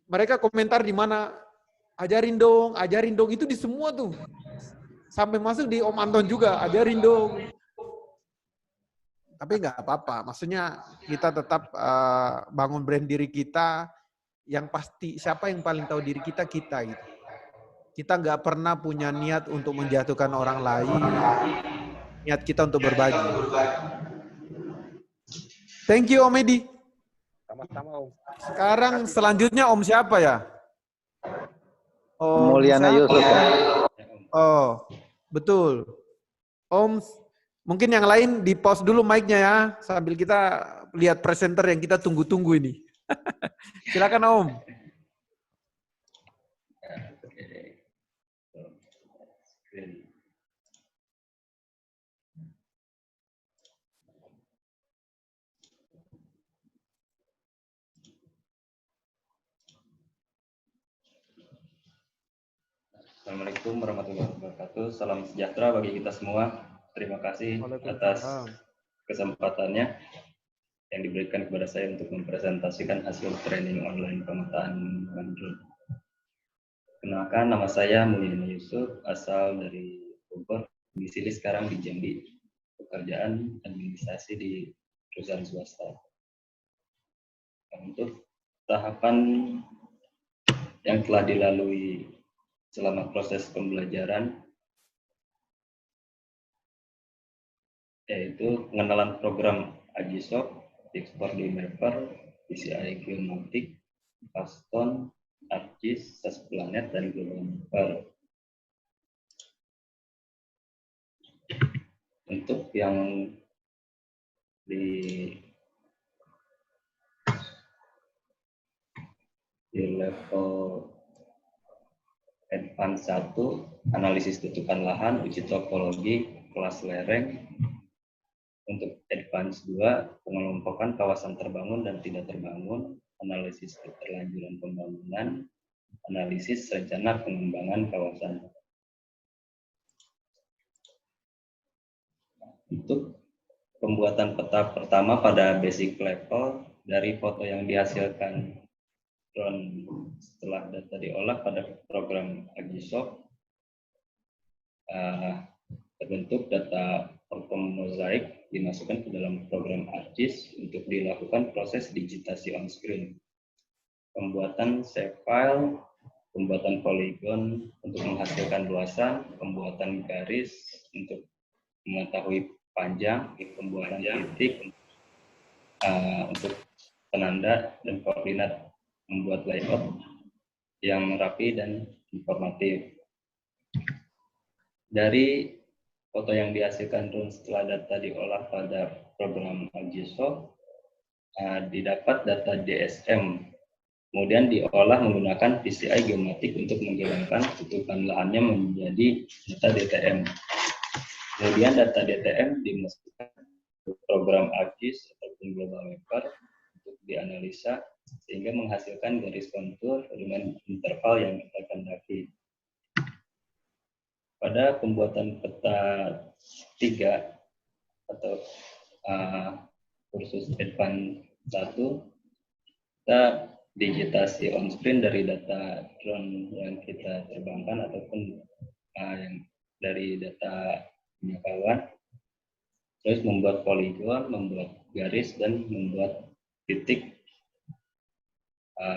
mereka komentar di mana ajarin dong, itu di semua tuh. Sampai masuk di Om Anton juga, ajarin dong. Tapi nggak apa-apa, maksudnya kita tetap bangun brand diri kita, yang pasti siapa yang paling tahu diri kita gitu. Kita nggak pernah punya niat untuk menjatuhkan orang lain, niat kita untuk berbagi. Thank you Om Edi. Sama-sama Om. Sekarang selanjutnya Om siapa ya? Om Mulyana siapa? Yusuf. Oh, betul. Om, mungkin yang lain di pause dulu mic-nya ya, sambil kita lihat presenter yang kita tunggu-tunggu ini. Silakan Om. Assalamualaikum warahmatullahi wabarakatuh. Salam sejahtera bagi kita semua. Terima kasih atas kesempatannya yang diberikan kepada saya untuk mempresentasikan hasil training online pemetaan drone. Kenalkan, nama saya Mulyana Yusuf, asal dari Bogor, domisili sekarang di Jambi, pekerjaan administrasi di perusahaan swasta. Untuk tahapan yang telah dilalui selama proses pembelajaran, yaitu pengenalan program Agisoft, Export di Mapper, PCI Geomatic, Paston, ArcGIS, SAS Planet, dan Global Mapper. Untuk yang di level Advance 1, analisis tutupan lahan, uji topologi, kelas lereng. Untuk Advance 2, pengelompokan kawasan terbangun dan tidak terbangun, analisis keterlanjuran pembangunan, analisis rencana pengembangan kawasan. Untuk pembuatan peta pertama pada basic level, dari foto yang dihasilkan drone setelah data diolah pada program ArcGIS, terbentuk data ortom mozaik dimasukkan ke dalam program ArcGIS untuk dilakukan proses digitasi on screen, pembuatan save file, pembuatan poligon untuk menghasilkan luasan, pembuatan garis untuk mengetahui panjang, pembuatan titik untuk penanda dan koordinat, membuat layout yang rapi dan informatif. Dari foto yang dihasilkan drone setelah data diolah pada program ArcGIS, didapat data DSM, kemudian diolah menggunakan PCI geomatik untuk menghilangkan tutupan lahannya menjadi data DTM. Kemudian data DTM dimasukkan ke program ArcGIS ataupun Global Mapper untuk dianalisa sehingga menghasilkan garis kontur dengan interval yang kita kehendaki. Pada pembuatan peta 3 atau kursus Advance 1, kita digitasi on screen dari data drone yang kita terbangkan ataupun yang dari data penyakawan, terus membuat poligon, membuat garis, dan membuat titik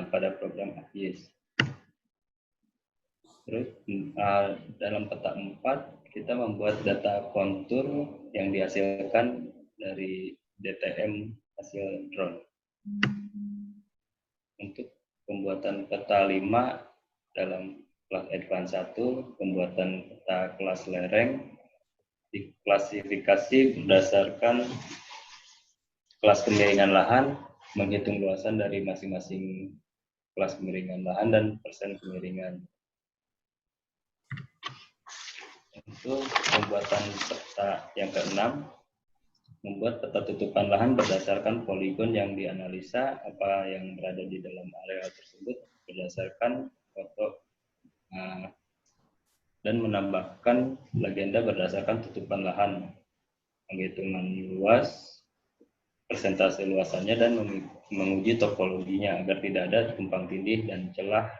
pada program ArcGIS. Terus dalam peta 4 kita membuat data kontur yang dihasilkan dari DTM hasil drone. Untuk pembuatan peta 5 dalam kelas Advance 1, pembuatan peta kelas lereng diklasifikasi berdasarkan kelas kemiringan lahan, menghitung luasan dari masing-masing kelas kemiringan lahan dan persen kemiringan. Untuk pembuatan peta yang ke-6, membuat peta tutupan lahan berdasarkan poligon yang dianalisa apa yang berada di dalam area tersebut berdasarkan foto dan menambahkan legenda berdasarkan tutupan lahan, penghitungan luas, persentase luasannya, dan menguji topologinya agar tidak ada tumpang tindih dan celah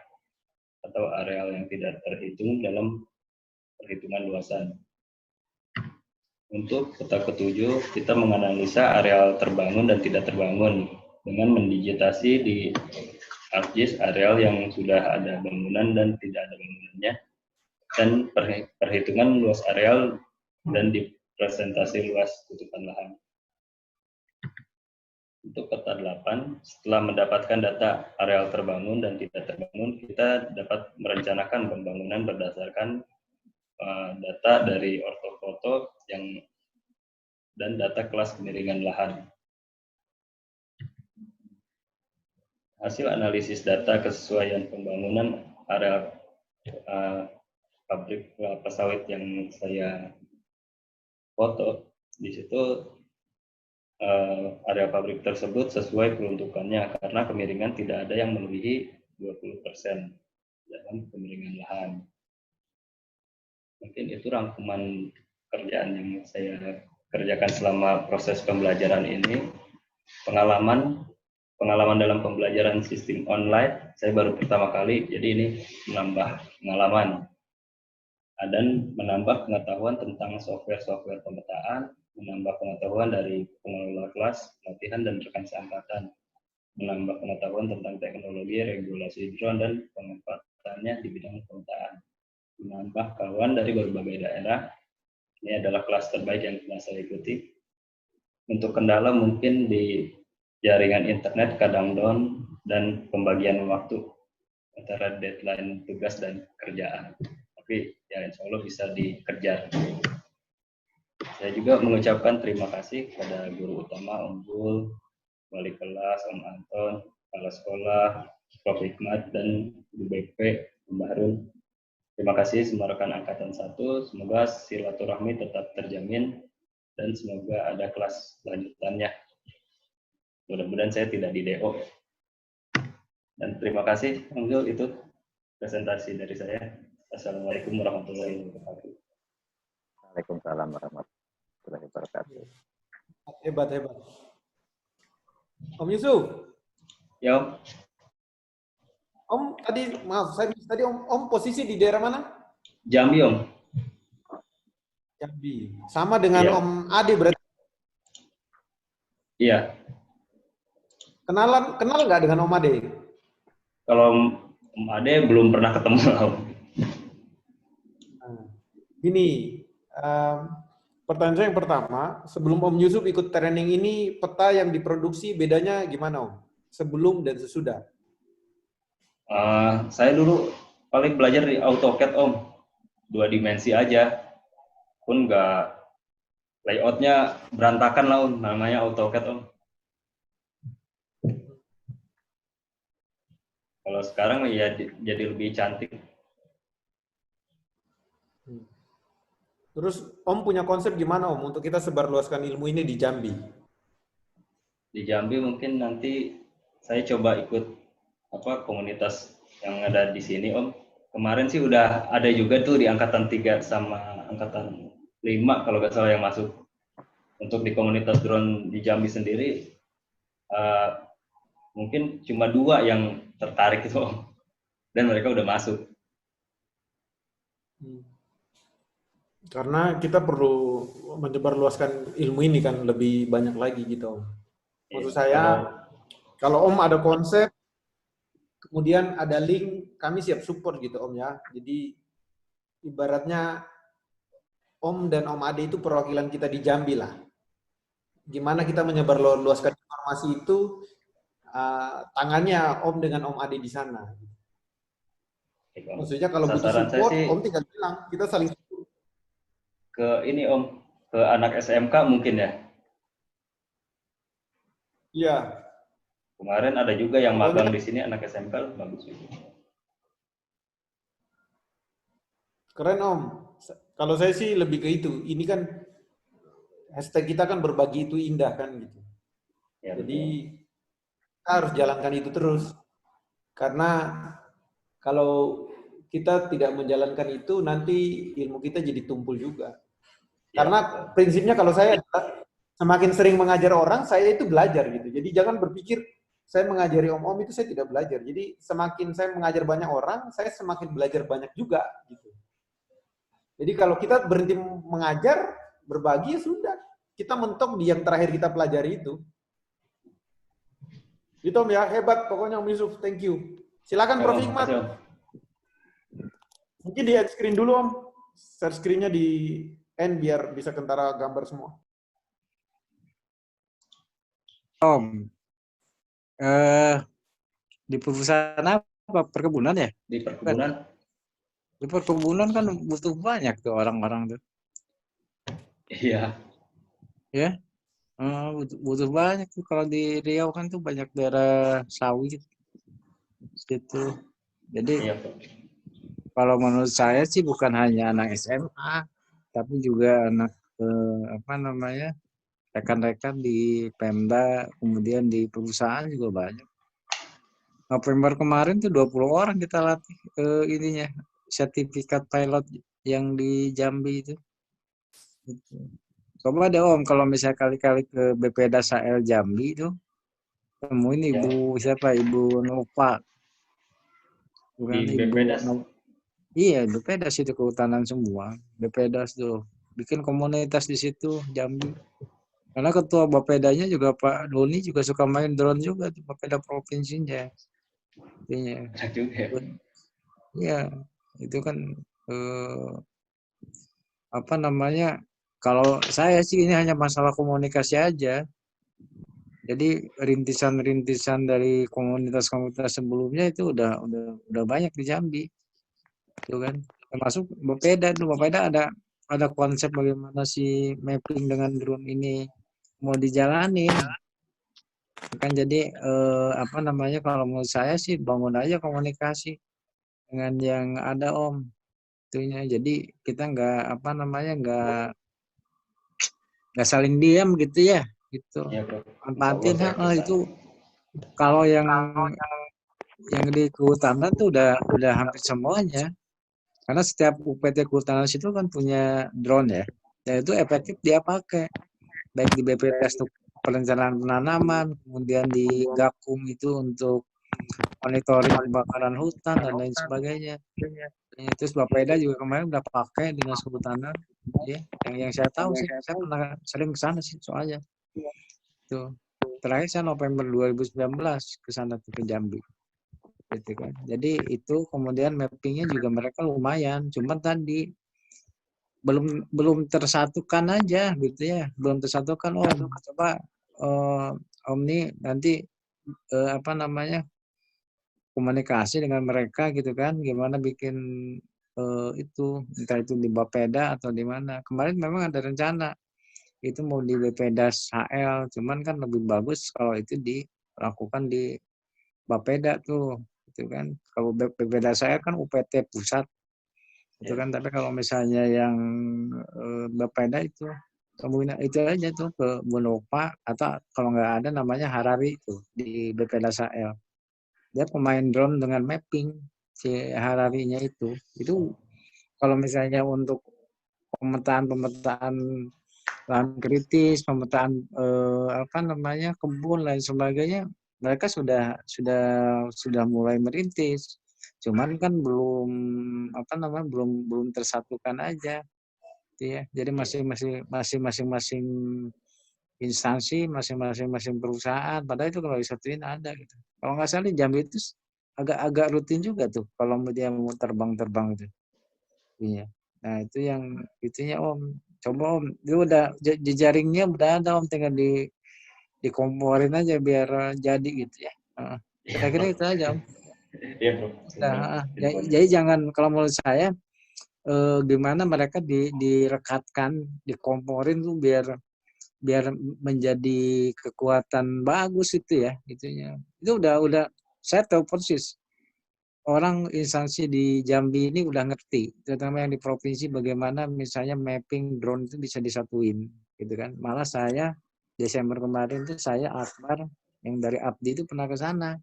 atau areal yang tidak terhitung dalam perhitungan luasan. Untuk peta ke-7, kita menganalisa areal terbangun dan tidak terbangun dengan mendigitasi di ArcGIS areal yang sudah ada bangunan dan tidak ada bangunannya, dan perhitungan luas areal dan dipresentasi luas tutupan lahan. Untuk peta 8, setelah mendapatkan data areal terbangun dan tidak terbangun, kita dapat merencanakan pembangunan berdasarkan data dari ortofoto dan data kelas kemiringan lahan. Hasil analisis data kesesuaian pembangunan area pabrik kelapa sawit yang saya foto, di situ area pabrik tersebut sesuai peruntukannya karena kemiringan tidak ada yang melebihi 20% dalam kemiringan lahan. Mungkin itu rangkuman kerjaan yang saya kerjakan selama proses pembelajaran ini. Pengalaman dalam pembelajaran sistem online, saya baru pertama kali, jadi ini menambah pengalaman dan menambah pengetahuan tentang software pemetaan, menambah pengetahuan dari pengelola kelas, pelatihan, dan rekan seangkatan, menambah pengetahuan tentang teknologi, regulasi drone, dan pemanfaatannya di bidang pemetaan, menambah kawan dari berbagai daerah. Ini adalah kelas terbaik yang pernah saya ikuti. Untuk kendala mungkin di jaringan internet kadang down dan pembagian waktu antara deadline tugas dan kerjaan. Tapi ya insya Allah bisa dikejar. Saya juga mengucapkan terima kasih kepada guru utama Om Jul, wali kelas Om Anton, kepala sekolah, Prof. Hikmat, dan Bu BP, Om Harun. Terima kasih semua rekan angkatan 1. Semoga silaturahmi tetap terjamin dan semoga ada kelas lanjutannya. Mudah-mudahan saya tidak di DO. Dan terima kasih, Om Jul, itu presentasi dari saya. Assalamualaikum warahmatullahi wabarakatuh. Waalaikumsalam warahmatullahi wabarakatuh. Hebat, hebat. Om Yusuf. Ya, Om. Om tadi, maaf, saya tadi Om posisi di daerah mana? Jambi, Om. Jambi. Sama dengan Iya. Om Ade berarti. Iya. Kenal nggak dengan Om Ade? Kalau Om Ade belum pernah ketemu, Om. Gini, pertanyaan saya yang pertama, sebelum Om Yusuf ikut training ini, peta yang diproduksi bedanya gimana Om? Sebelum dan sesudah? Saya dulu paling belajar di AutoCAD, Om. 2 dimensi aja. Pun nggak, layoutnya berantakan lah, Om. Namanya AutoCAD, Om. Kalau sekarang ya jadi lebih cantik. Terus Om punya konsep gimana Om untuk kita sebarluaskan ilmu ini di Jambi? Di Jambi mungkin nanti saya coba ikut komunitas yang ada di sini, Om. Kemarin sih udah ada juga tuh di angkatan 3 sama angkatan 5 kalau nggak salah yang masuk. Untuk di komunitas drone di Jambi sendiri mungkin cuma 2 yang tertarik itu, Om. Dan mereka udah masuk. Karena kita perlu menyebarluaskan ilmu ini kan lebih banyak lagi gitu Om. Maksud saya, kalau Om ada konsep, kemudian ada link, kami siap support gitu Om ya. Jadi ibaratnya Om dan Om Ade itu perwakilan kita di Jambi lah. Gimana kita menyebarluaskan informasi itu, tangannya Om dengan Om Ade di sana. Maksudnya kalau butuh support, Om tinggal bilang, kita saling support. Ke ini, Om, ke anak SMK mungkin ya? Iya. Kemarin ada juga yang magang di sini anak SMK, bagus juga. Keren Om. Kalau saya sih lebih ke itu. Ini kan hashtag kita kan berbagi itu indah kan gitu. Ya, jadi kita harus jalankan itu terus. Karena kalau kita tidak menjalankan itu nanti ilmu kita jadi tumpul juga. Karena prinsipnya kalau saya semakin sering mengajar orang, saya itu belajar gitu. Jadi jangan berpikir saya mengajari om-om itu saya tidak belajar. Jadi semakin saya mengajar banyak orang, saya semakin belajar banyak juga gitu. Jadi kalau kita berhenti mengajar, berbagi ya sudah. Kita mentok di yang terakhir kita pelajari itu. Itu Om ya, hebat pokoknya Om Yusuf, thank you. Silakan Prof. Hikmat. Mungkin di end screen dulu Om. Share screen-nya di end biar bisa kentara gambar semua. Om, di perusahaan apa? Perkebunan ya? Di perkebunan. Di perkebunan kan butuh banyak tuh orang-orang tuh. Iya. Ya, butuh banyak tuh. Kalau di Riau kan tuh banyak daerah sawit gitu. Jadi kalau menurut saya sih bukan hanya anak SMA, tapi juga anak rekan-rekan di Pemda, kemudian di perusahaan juga banyak. November kemarin tuh 20 orang kita latih ininya sertifikat pilot yang di Jambi itu. Gitu. Coba deh Om, kalau misalnya kali-kali ke BPD SAL Jambi itu, temuin Ibu siapa? Ibu Nova. Bukan di Ibu BPD. Iya, BPD itu kehutanan semua. BPD tuh bikin komunitas di situ Jambi. Karena ketua Bapedanya juga Pak Doni juga suka main drone juga di Bapeda provinsinya. Iya. Ya, itu kan kalau saya sih ini hanya masalah komunikasi aja. Jadi rintisan-rintisan dari komunitas-komunitas sebelumnya itu udah banyak di Jambi. Itu kan termasuk Bapeda tuh. Bapeda ada ada konsep bagaimana si mapping dengan drone ini mau dijalanin. Kan jadi apa namanya, kalau menurut saya sih bangun aja komunikasi dengan yang ada Om. Itunya. Jadi kita nggak apa namanya nggak saling diam gitu ya, gitu. Iya, Bro. Manfaatin Insya Allah saya itu kesana. kalau yang di kehutanan tuh udah hampir semuanya. Karena setiap UPT kehutanan situ kan punya drone ya. Dan itu efektif dia pakai. Baik di BPS untuk perencanaan penanaman, kemudian di Gakum itu untuk monitoring kebakaran hutan dan lain sebagainya. Terus Bapeda juga kemarin udah pakai dinas kehutanan. Ya, yang saya tahu sih, saya pernah sering ke sana sih soalnya. Tuh. Terakhir saya November 2019 ke sana tuh ke Jambi. Gitu kan. Jadi itu kemudian mappingnya juga mereka lumayan, cuma tadi belum tersatukan aja gitu ya, belum tersatukan Om. Coba Om nih nanti apa namanya komunikasi dengan mereka gitu kan, gimana bikin itu entah itu di Bapeda atau di mana. Kemarin memang ada rencana itu mau di Bappedas HL, cuman kan lebih bagus kalau itu dilakukan di Bapeda tuh, gitu kan. Kalau Bappedas HL kan UPT pusat, itu kan. Tapi kalau misalnya yang Bapeda itu kemungkinan itu aja tuh ke Bunopa atau kalau nggak ada namanya Harari itu di Bappedas HL. Dia pemain drone dengan mapping si Hararinya itu kalau misalnya untuk pemetaan lahan kritis, pemetaan apa namanya kebun lain sebagainya, mereka sudah mulai merintis. Cuman kan belum apa namanya belum tersatukan aja, ya. Jadi masing-masing instansi, masing-masing perusahaan. Padahal itu kalau disatuin ada gitu. Kalau nggak salah di Jambi itu agak rutin juga tuh kalau dia mau terbang itu. Iya. Nah itu yang itunya Om. Coba Om, itu udah jejaringnya udah ada Om, tinggal dikomporin aja biar jadi gitu ya. Kira-kira itu aja Om. Iya, Bro. Nah, jadi jangan, kalau menurut saya gimana mereka direkatkan, dikomporin tuh biar menjadi kekuatan bagus itu ya, itunya. Itu udah saya tahu persis. Orang instansi di Jambi ini udah ngerti, terutama yang di provinsi, bagaimana misalnya mapping drone itu bisa disatuin, gitu kan. Malah saya Desember kemarin tuh saya Akbar yang dari Abdi itu pernah ke sana,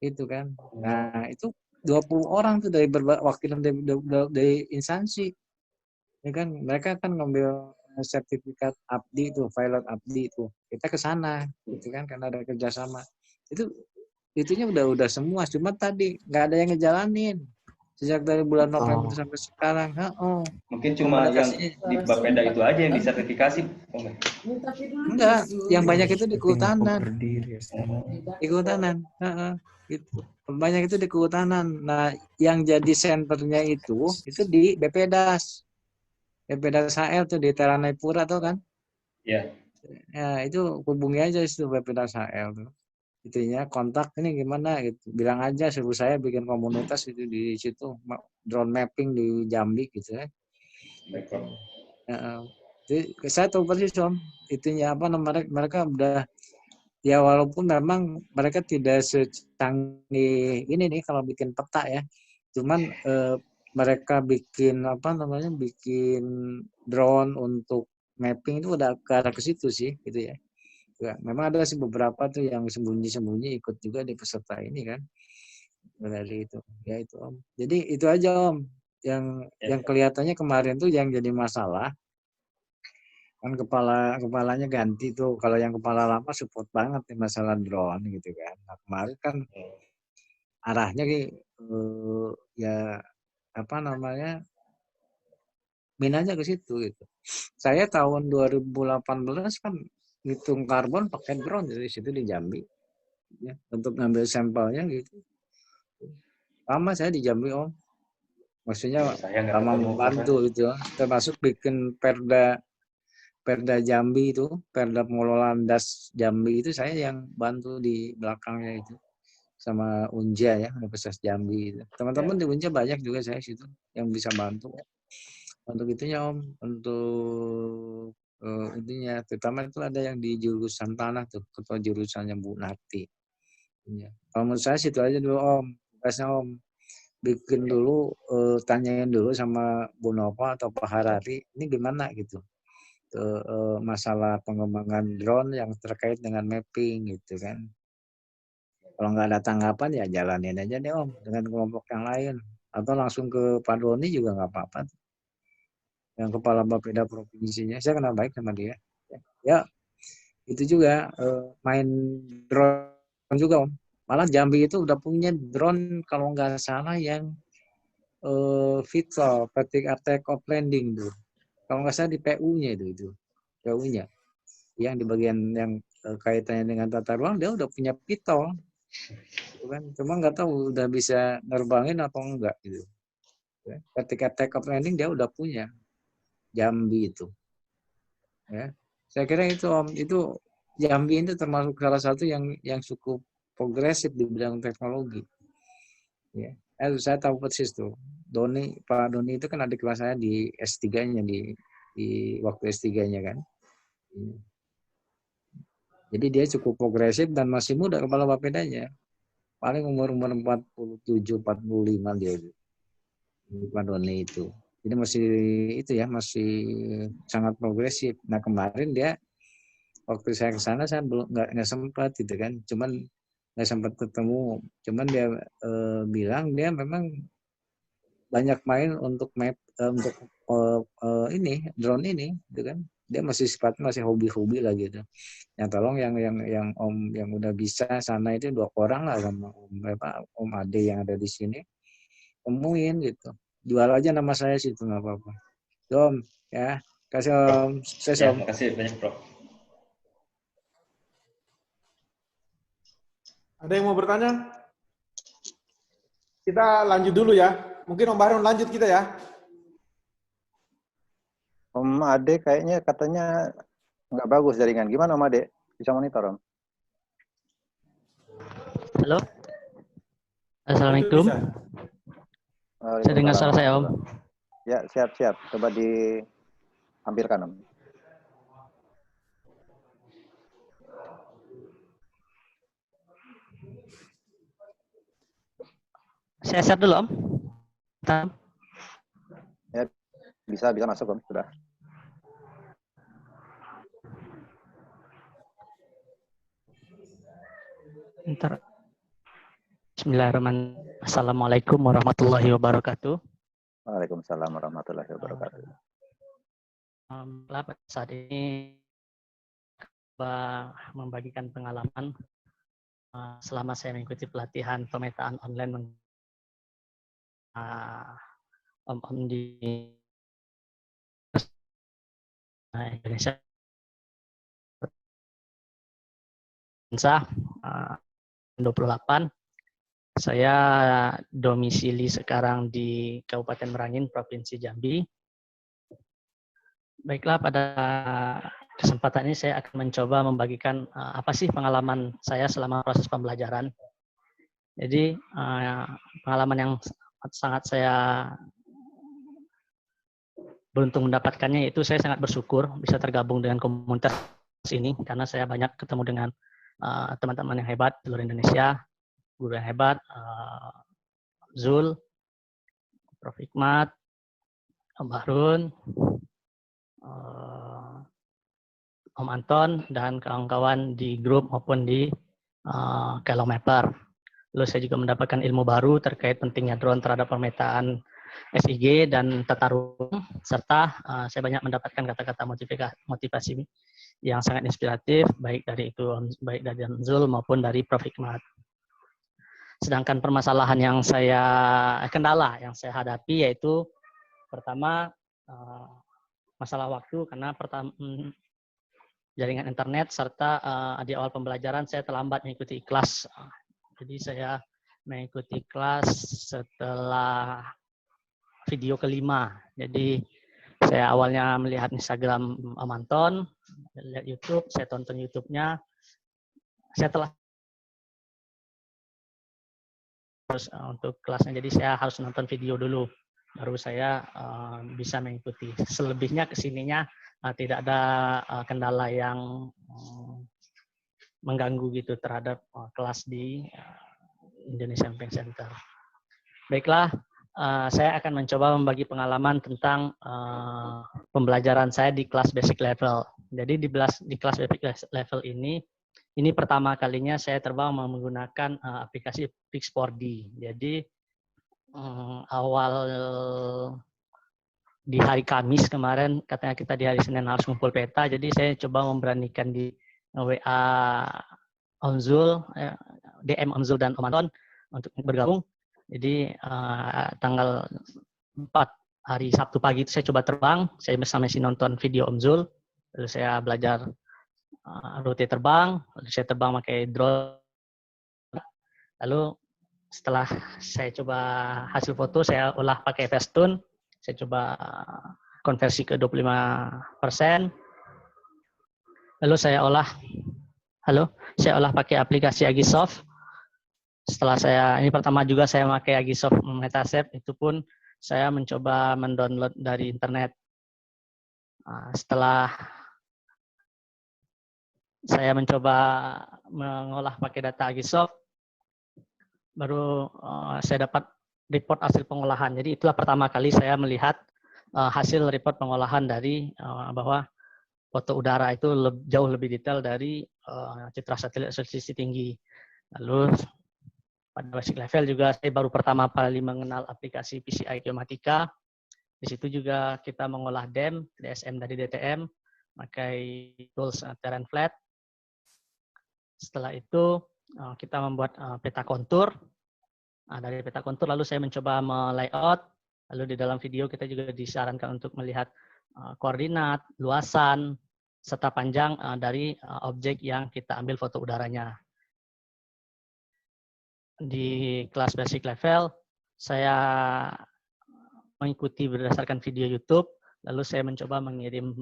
itu kan. Nah itu 20 orang tuh dari wakilan dari instansi, ya kan. Mereka kan ngambil sertifikat Abdi itu, pilot Abdi itu. Kita ke sana, gitu kan, karena ada kerjasama. Itunya udah semua, cuma tadi nggak ada yang ngejalanin sejak dari bulan November sampai sekarang. Mungkin cuma yang di Bapeda itu aja yang disertifikasi. Enggak, yang banyak itu di kehutanan. Di kehutanan. Gitu. Banyak itu di kehutanan. Nah, yang jadi senternya itu di Bappedas. Bappedas HL tuh di Teranai-Pura tuh kan? Iya. Ya, itu hubungi aja itu Bappedas HL tuh. Itunya kontak ini gimana gitu, bilang aja suruh saya bikin komunitas itu di situ, drone mapping di Jambi gitu ya. Jadi saya tahu persis Om, itunya apa namanya, mereka udah ya, walaupun memang mereka tidak secanggih ini nih kalau bikin peta ya, cuman mereka bikin apa namanya, bikin drone untuk mapping itu udah ke arah ke situ sih gitu ya. Ya, memang ada sih beberapa tuh yang sembunyi-sembunyi ikut juga di peserta ini kan, dari itu ya itu Om. Jadi itu aja Om yang kelihatannya kemarin tuh yang jadi masalah kan, kepalanya ganti tuh. Kalau yang kepala lama support banget nih masalah drone gitu kan. Nah, kemarin kan arahnya ya apa namanya, minanya ke situ gitu. Saya tahun 2018 kan hitung karbon pakai drone dari situ di Jambi ya, untuk ngambil sampelnya gitu. Lama saya di Jambi Om, maksudnya lama membantu itu, termasuk bikin perda Jambi itu, perda pengelolaan das Jambi itu saya yang bantu di belakangnya itu sama Unja ya, Universitas Jambi itu. Teman-teman di Unja banyak juga saya situ yang bisa bantu. Untuk itunya Om, untuk intinya, terutama itu ada yang di jurusan tanah tuh, atau jurusannya Bu Nati. Ya. Kalau menurut saya situ aja dulu Om, tugasnya Om. Bikin dulu, tanyain dulu sama Bu Nova atau Pak Harari, ini gimana gitu. Masalah pengembangan drone yang terkait dengan mapping gitu kan. Kalau nggak ada tanggapan ya jalanin aja deh Om dengan kelompok yang lain. Atau langsung ke Pak Doni juga nggak apa-apa. Yang kepala Bapeda provinsinya, saya kenal baik sama dia. Ya, itu juga main drone juga Om. Malah Jambi itu udah punya drone kalau nggak salah yang VTOL, Vertical Take Off Landing tuh. Kalau nggak salah di PU-nya itu PU-nya. Yang di bagian yang kaitannya dengan tata ruang dia udah punya VTOL. Kan? Cuma nggak tahu udah bisa nerbangin atau enggak gitu. Ketika take off landing dia udah punya Jambi itu. Ya. Saya kira itu Om, itu Jambi itu termasuk salah satu yang cukup progresif di bidang teknologi. Ya. Saya tahu persis tuh. Pak Doni itu kan adik kelas saya di S3-nya di waktu S3-nya kan. Jadi dia cukup progresif dan masih muda kepala Bapedanya. Paling umur 47, 45 dia itu. Pak Doni itu. Jadi masih itu ya, masih sangat progresif. Nah kemarin dia waktu saya ke sana saya belum nggak sempat gitu kan. Cuman nggak sempat ketemu. Cuman dia bilang dia memang banyak main untuk untuk ini drone ini gitu kan. Dia masih sifatnya hobi-hobi lah gitu. Yang tolong yang Om yang udah bisa sana itu 2 orang lah sama Om Ade yang ada di sini. Temuin gitu. Jual aja nama saya situ nggak apa-apa. Om ya. Kasih Om. Sukses Ya, Om. makasih banyak Prof. Ada yang mau bertanya? Kita lanjut dulu ya. Mungkin Om Baron lanjut kita ya. Om Ade kayaknya katanya nggak bagus jaringan. Gimana Om Ade? Bisa monitor Om? Halo. Assalamualaikum. Saya dengar suara saya Om. Ya, siap. Coba ditampilkan Om. Saya share dulu Om. Ya, bisa masuk Om, sudah. Bentar. Bismillahirrahmanirrahim. Assalamualaikum warahmatullahi wabarakatuh. Waalaikumsalam warahmatullahi wabarakatuh. Saat ini membagikan pengalaman selama saya mengikuti pelatihan pemetaan online Om di Indonesia. 28. Saya domisili sekarang di Kabupaten Merangin, Provinsi Jambi. Baiklah, pada kesempatan ini saya akan mencoba membagikan apa sih pengalaman saya selama proses pembelajaran. Jadi pengalaman yang sangat saya beruntung mendapatkannya, yaitu saya sangat bersyukur bisa tergabung dengan komunitas ini karena saya banyak ketemu dengan teman-teman yang hebat di seluruh Indonesia, guru yang hebat, Zul, Prof. Hikmat, Om Bahrun, Om Anton, dan kawan-kawan di grup maupun di Kelomapper. Lalu saya juga mendapatkan ilmu baru terkait pentingnya drone terhadap pemetaan SIG dan tata ruang, serta saya banyak mendapatkan kata-kata motivasi yang sangat inspiratif, baik dari Zul maupun dari Prof. Hikmat. Sedangkan permasalahan kendala yang saya hadapi yaitu pertama masalah waktu, karena jaringan internet serta di awal pembelajaran saya terlambat mengikuti kelas. Jadi saya mengikuti kelas setelah video kelima. Jadi saya awalnya melihat Instagram Om Anton, lihat YouTube, saya tonton YouTube-nya. Saya telah untuk kelasnya, jadi saya harus nonton video dulu. baru saya bisa mengikuti. Selebihnya kesininya tidak ada kendala yang mengganggu gitu terhadap kelas di Indonesia Bank Center. Baiklah, saya akan mencoba membagi pengalaman tentang pembelajaran saya di kelas basic level. Jadi di kelas basic level ini pertama kalinya saya terbang menggunakan aplikasi Pix4D. Jadi awal di hari Kamis kemarin, katanya kita di hari Senin harus ngumpul peta, jadi saya coba memberanikan di WA Omzul, DM Omzul dan Om Anton untuk bergabung. Jadi tanggal 4 hari Sabtu pagi itu saya coba terbang, saya bersama nonton video Omzul, lalu saya belajar rute terbang, lalu saya terbang pakai drone. Lalu setelah saya coba hasil foto, saya olah pakai Facetune, saya coba konversi ke 25%. Lalu saya olah pakai aplikasi Agisoft. Setelah ini pertama juga saya pakai Agisoft Metaset, itu pun saya mencoba mendownload dari internet. Setelah saya mencoba mengolah pakai data Agisoft, baru saya dapat report hasil pengolahan. Jadi itulah pertama kali saya melihat hasil report pengolahan dari bahwa foto udara itu jauh lebih detail dari citra satelit resolusi tinggi. Lalu pada basic level juga saya baru pertama kali mengenal aplikasi PCI Geomatica. Di situ juga kita mengolah DEM, DSM dari DTM, pakai tools Terrain Flat. Setelah itu kita membuat peta kontur. Dari peta kontur lalu saya mencoba layout. Lalu di dalam video kita juga disarankan untuk melihat koordinat, luasan, serta panjang dari objek yang kita ambil foto udaranya. Di kelas basic level, saya mengikuti berdasarkan video YouTube, lalu saya mencoba mengirim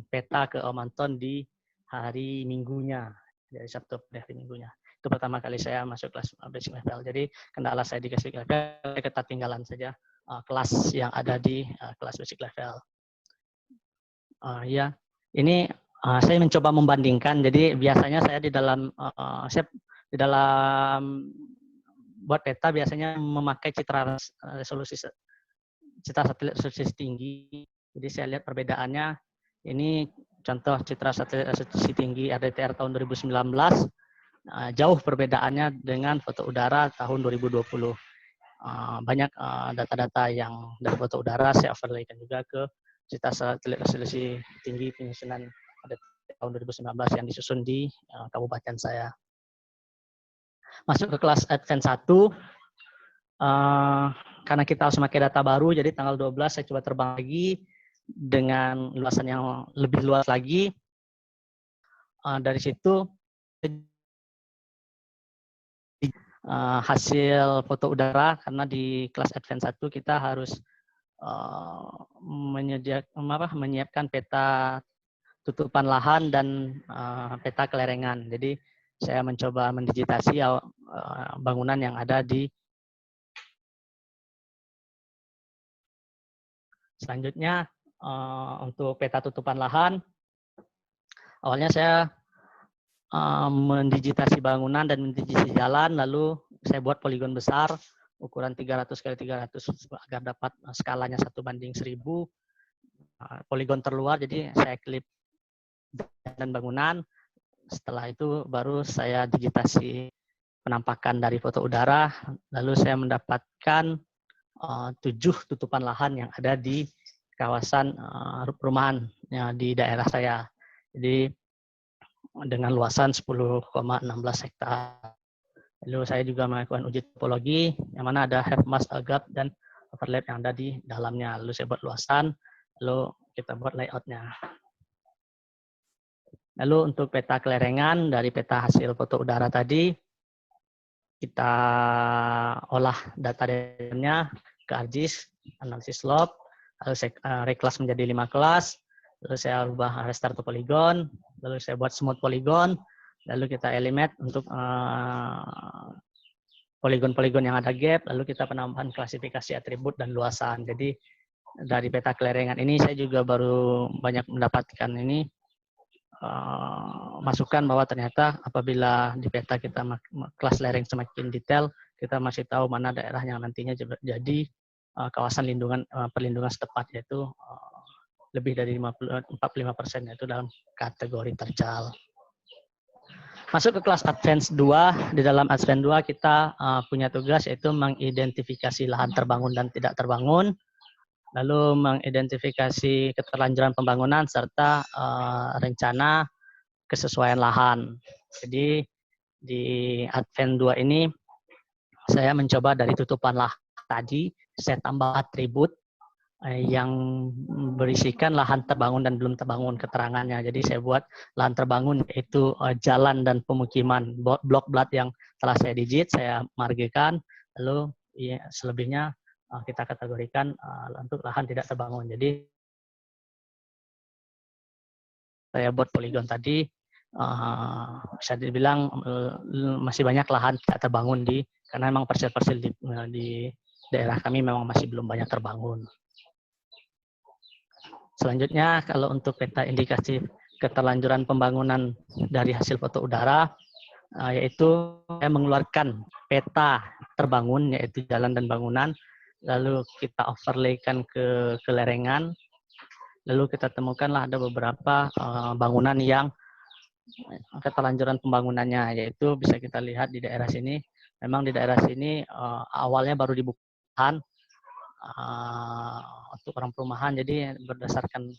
peta ke Om Anton di hari Minggunya, dari Sabtu ke hari Minggunya. Itu pertama kali saya masuk kelas basic level. Jadi kendala saya di basic level, ketinggalan saja kelas yang ada di kelas basic level. Ya, ini saya mencoba membandingkan. Jadi biasanya saya di dalam buat peta biasanya memakai citra satelit resolusi tinggi. Jadi saya lihat perbedaannya. Ini contoh citra satelit resolusi tinggi RDTR tahun 2019. Jauh perbedaannya dengan foto udara tahun 2020. Banyak data-data yang dari foto udara saya overlaykan juga ke citra satelit resolusi tinggi penyusunan pada tahun 2019 yang disusun di kabupaten saya. Masuk ke kelas Advance 1, karena kita harus memakai data baru, jadi tanggal 12 saya coba terbang lagi dengan luasan yang lebih luas lagi. Dari situ hasil foto udara, karena di kelas Advance 1 kita harus menyiapkan peta tutupan lahan dan peta kelerengan. Jadi saya mencoba mendigitasi bangunan yang ada di. Selanjutnya untuk peta tutupan lahan, awalnya saya mendigitasi bangunan dan mendigitasi jalan, lalu saya buat poligon besar ukuran 300 x 300 agar dapat skalanya 1:1000. Poligon terluar, jadi saya klip dan bangunan. Setelah itu baru saya digitasi penampakan dari foto udara, lalu saya mendapatkan 7 tutupan lahan yang ada di kawasan perumahan di daerah saya. Jadi dengan luasan 10,16 hektar. Lalu saya juga melakukan uji topologi, yang mana ada half mass, gap, dan overlap yang ada di dalamnya. Lalu saya buat luasan, lalu kita buat layoutnya. Lalu untuk peta kelerengan dari peta hasil foto udara tadi, kita olah data datanya ke ArcGIS, analisis slope, lalu saya reclass menjadi 5 kelas, lalu saya ubah restart to polygon, lalu saya buat smooth polygon, lalu kita eliminate untuk poligon-poligon yang ada gap, lalu kita penambahan klasifikasi atribut dan luasan. Jadi dari peta kelerengan ini saya juga baru banyak mendapatkan ini masukan bahwa ternyata apabila di peta kita kelas lereng semakin detail, kita masih tahu mana daerah yang nantinya jadi kawasan perlindungan setempat, yaitu lebih dari 45% yaitu dalam kategori terjal. Masuk ke kelas Advance 2. Di dalam Advance 2 kita punya tugas yaitu mengidentifikasi lahan terbangun dan tidak terbangun, lalu mengidentifikasi keterlanjuran pembangunan serta rencana kesesuaian lahan. Jadi di Advance 2 ini saya mencoba dari tutupan lahan tadi, saya tambah atribut yang berisikan lahan terbangun dan belum terbangun keterangannya. Jadi saya buat lahan terbangun yaitu jalan dan pemukiman, blok plat yang telah saya digit, saya margikan, lalu ya, selebihnya kita kategorikan untuk lahan tidak terbangun. Jadi saya buat poligon tadi, bisa dibilang masih banyak lahan tidak terbangun karena memang parcel-parcel di daerah kami memang masih belum banyak terbangun. Selanjutnya, kalau untuk peta indikasi keterlanjuran pembangunan dari hasil foto udara, yaitu saya mengeluarkan peta terbangun, yaitu jalan dan bangunan, lalu kita overlaykan ke lerengan, lalu kita temukanlah ada beberapa bangunan yang keterlanjuran pembangunannya, yaitu bisa kita lihat di daerah sini. Memang di daerah sini awalnya baru dibuka untuk orang perumahan, jadi berdasarkan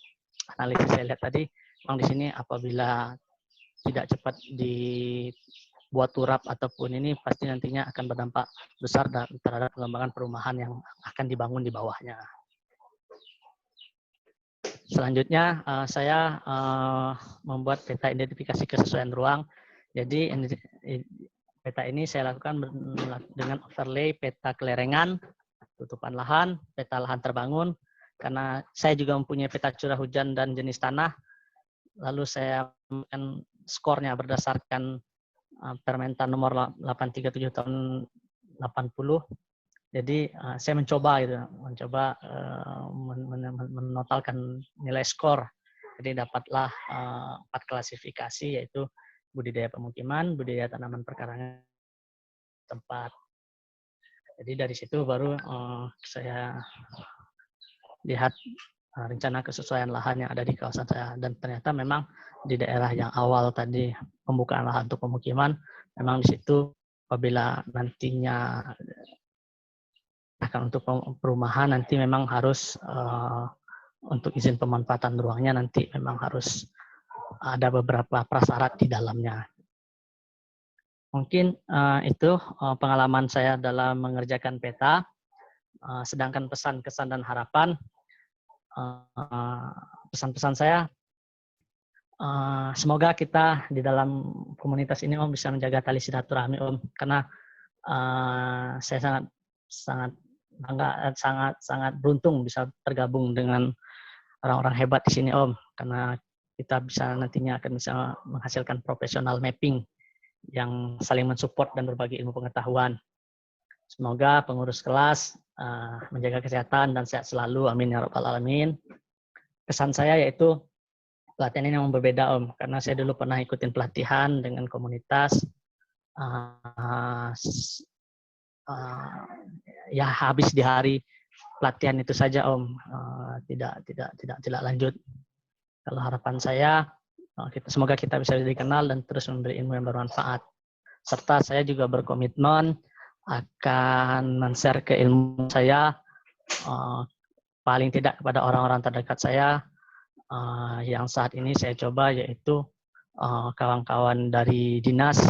analisis saya lihat tadi, memang di sini apabila tidak cepat dibuat turap ataupun ini pasti nantinya akan berdampak besar terhadap pengembangan perumahan yang akan dibangun di bawahnya. Selanjutnya saya membuat peta identifikasi kesesuaian ruang. Jadi peta ini saya lakukan dengan overlay peta kelerengan, tutupan lahan, peta lahan terbangun, karena saya juga mempunyai peta curah hujan dan jenis tanah, lalu saya memberikan skornya berdasarkan Permentan nomor 837 tahun 80. Jadi saya mencoba menotalkan nilai skor. Jadi dapatlah 4 klasifikasi, yaitu budidaya pemukiman, budidaya tanaman perkarangan tempat. Jadi dari situ baru saya lihat rencana kesesuaian lahan yang ada di kawasan saya, dan ternyata memang di daerah yang awal tadi pembukaan lahan untuk pemukiman, memang di situ apabila nantinya akan untuk perumahan nanti memang harus untuk izin pemanfaatan ruangnya nanti memang harus ada beberapa prasyarat di dalamnya. Mungkin itu pengalaman saya dalam mengerjakan peta. Sedangkan pesan, kesan, dan harapan, pesan-pesan saya, semoga kita di dalam komunitas ini Om bisa menjaga tali silaturahmi Om, karena saya sangat bangga, sangat beruntung bisa tergabung dengan orang-orang hebat di sini Om, karena kita bisa nantinya akan bisa menghasilkan profesional mapping yang saling mensupport dan berbagi ilmu pengetahuan. Semoga pengurus kelas menjaga kesehatan dan sehat selalu. Amin ya rabbal alamin. Kesan saya yaitu pelatihan ini memang berbeda Om, karena saya dulu pernah ikutin pelatihan dengan komunitas. Ya habis di hari pelatihan itu saja Om, tidak lanjut. Kalau harapan saya, semoga kita bisa dikenal dan terus memberi ilmu yang bermanfaat. Serta saya juga berkomitmen akan men-share ke ilmu saya, paling tidak kepada orang-orang terdekat saya, yang saat ini saya coba, yaitu kawan-kawan dari dinas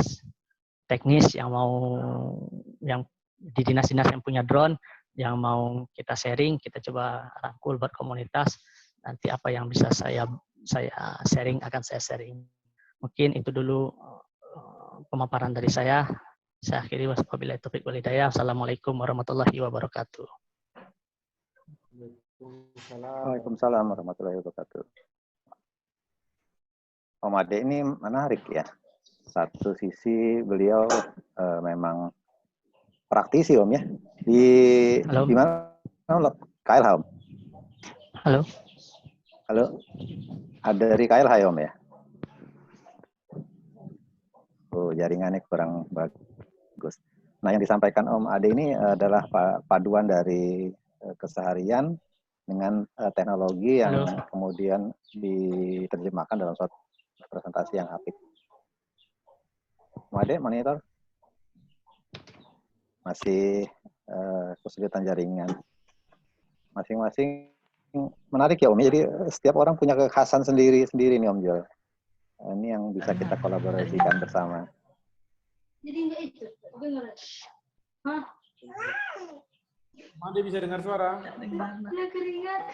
teknis yang di dinas-dinas yang punya drone, yang mau kita sharing, kita coba rangkul buat komunitas. Nanti apa yang bisa saya sharing akan saya sharing. Mungkin itu dulu pemaparan dari saya. Saya akhiri, wabillahi taufiq wal hidayah. Assalamualaikum warahmatullahi wabarakatuh. Waalaikumsalam warahmatullahi wabarakatuh. Om Ade ini menarik ya. Satu sisi beliau memang praktisi Om ya. Halo. Di mana Om? KLH Om. Halo. Halo. Ada dari KLH ya Om ya? Oh, jaringannya kurang bagus. Nah, yang disampaikan Om Ade ini adalah paduan dari keseharian dengan teknologi yang kemudian diterjemahkan dalam suatu presentasi yang apik. Om Ade, monitor. Masih kesulitan jaringan. Masing-masing menarik ya Om. Jadi setiap orang punya kekhasan sendiri-sendiri nih Om Jol. Ini yang bisa kita kolaborasikan bersama. Jadi enggak itu. Hah? Made bisa dengar suara? Ya keringat.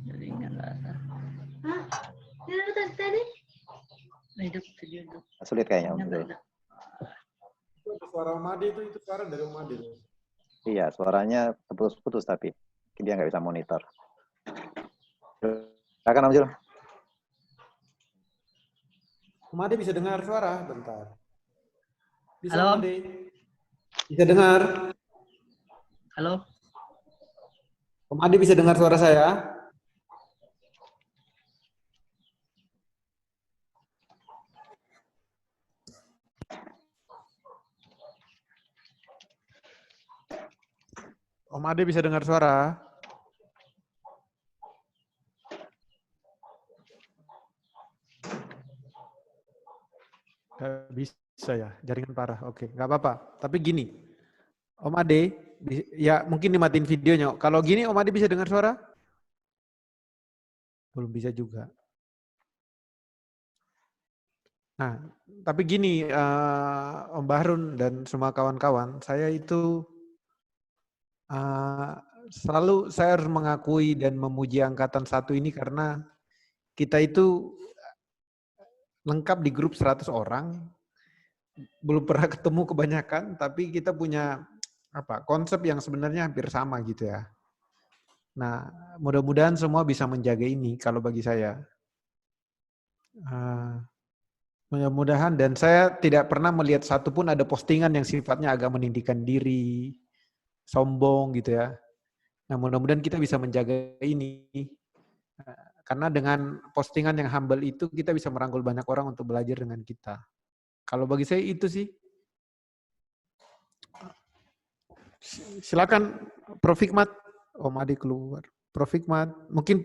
Keringat. Hah? Dia tadi? Hidup video. Sulit kayaknya Om. Suara Made itu suara dari Made. Iya, suaranya putus-putus tapi dia nggak bisa monitor. Silakan Om Jul. Om Ade bisa dengar suara? Bentar. Bisa Halo. Om Ade? Bisa dengar? Halo. Om Ade bisa dengar suara saya? Om Ade bisa dengar suara? Gak bisa ya, jaringan parah. Oke, nggak apa-apa. Tapi gini, Om Ade, ya mungkin dimatiin videonya. Kalau gini Om Ade bisa dengar suara? Belum bisa juga. Nah, tapi gini, Om Bahrun dan semua kawan-kawan, saya itu selalu saya harus mengakui dan memuji angkatan 1 ini karena kita itu lengkap di grup 100 orang, belum pernah ketemu kebanyakan, tapi kita punya konsep yang sebenarnya hampir sama gitu ya. Nah, mudah-mudahan semua bisa menjaga ini kalau bagi saya. Mudah-mudahan, dan saya tidak pernah melihat satupun ada postingan yang sifatnya agak meninggikan diri, sombong gitu ya. Nah, mudah-mudahan kita bisa menjaga ini. Karena dengan postingan yang humble itu kita bisa merangkul banyak orang untuk belajar dengan kita. Kalau bagi saya itu sih. Silakan Prof. Hikmat. Om Ade keluar. Prof. Hikmat. Mungkin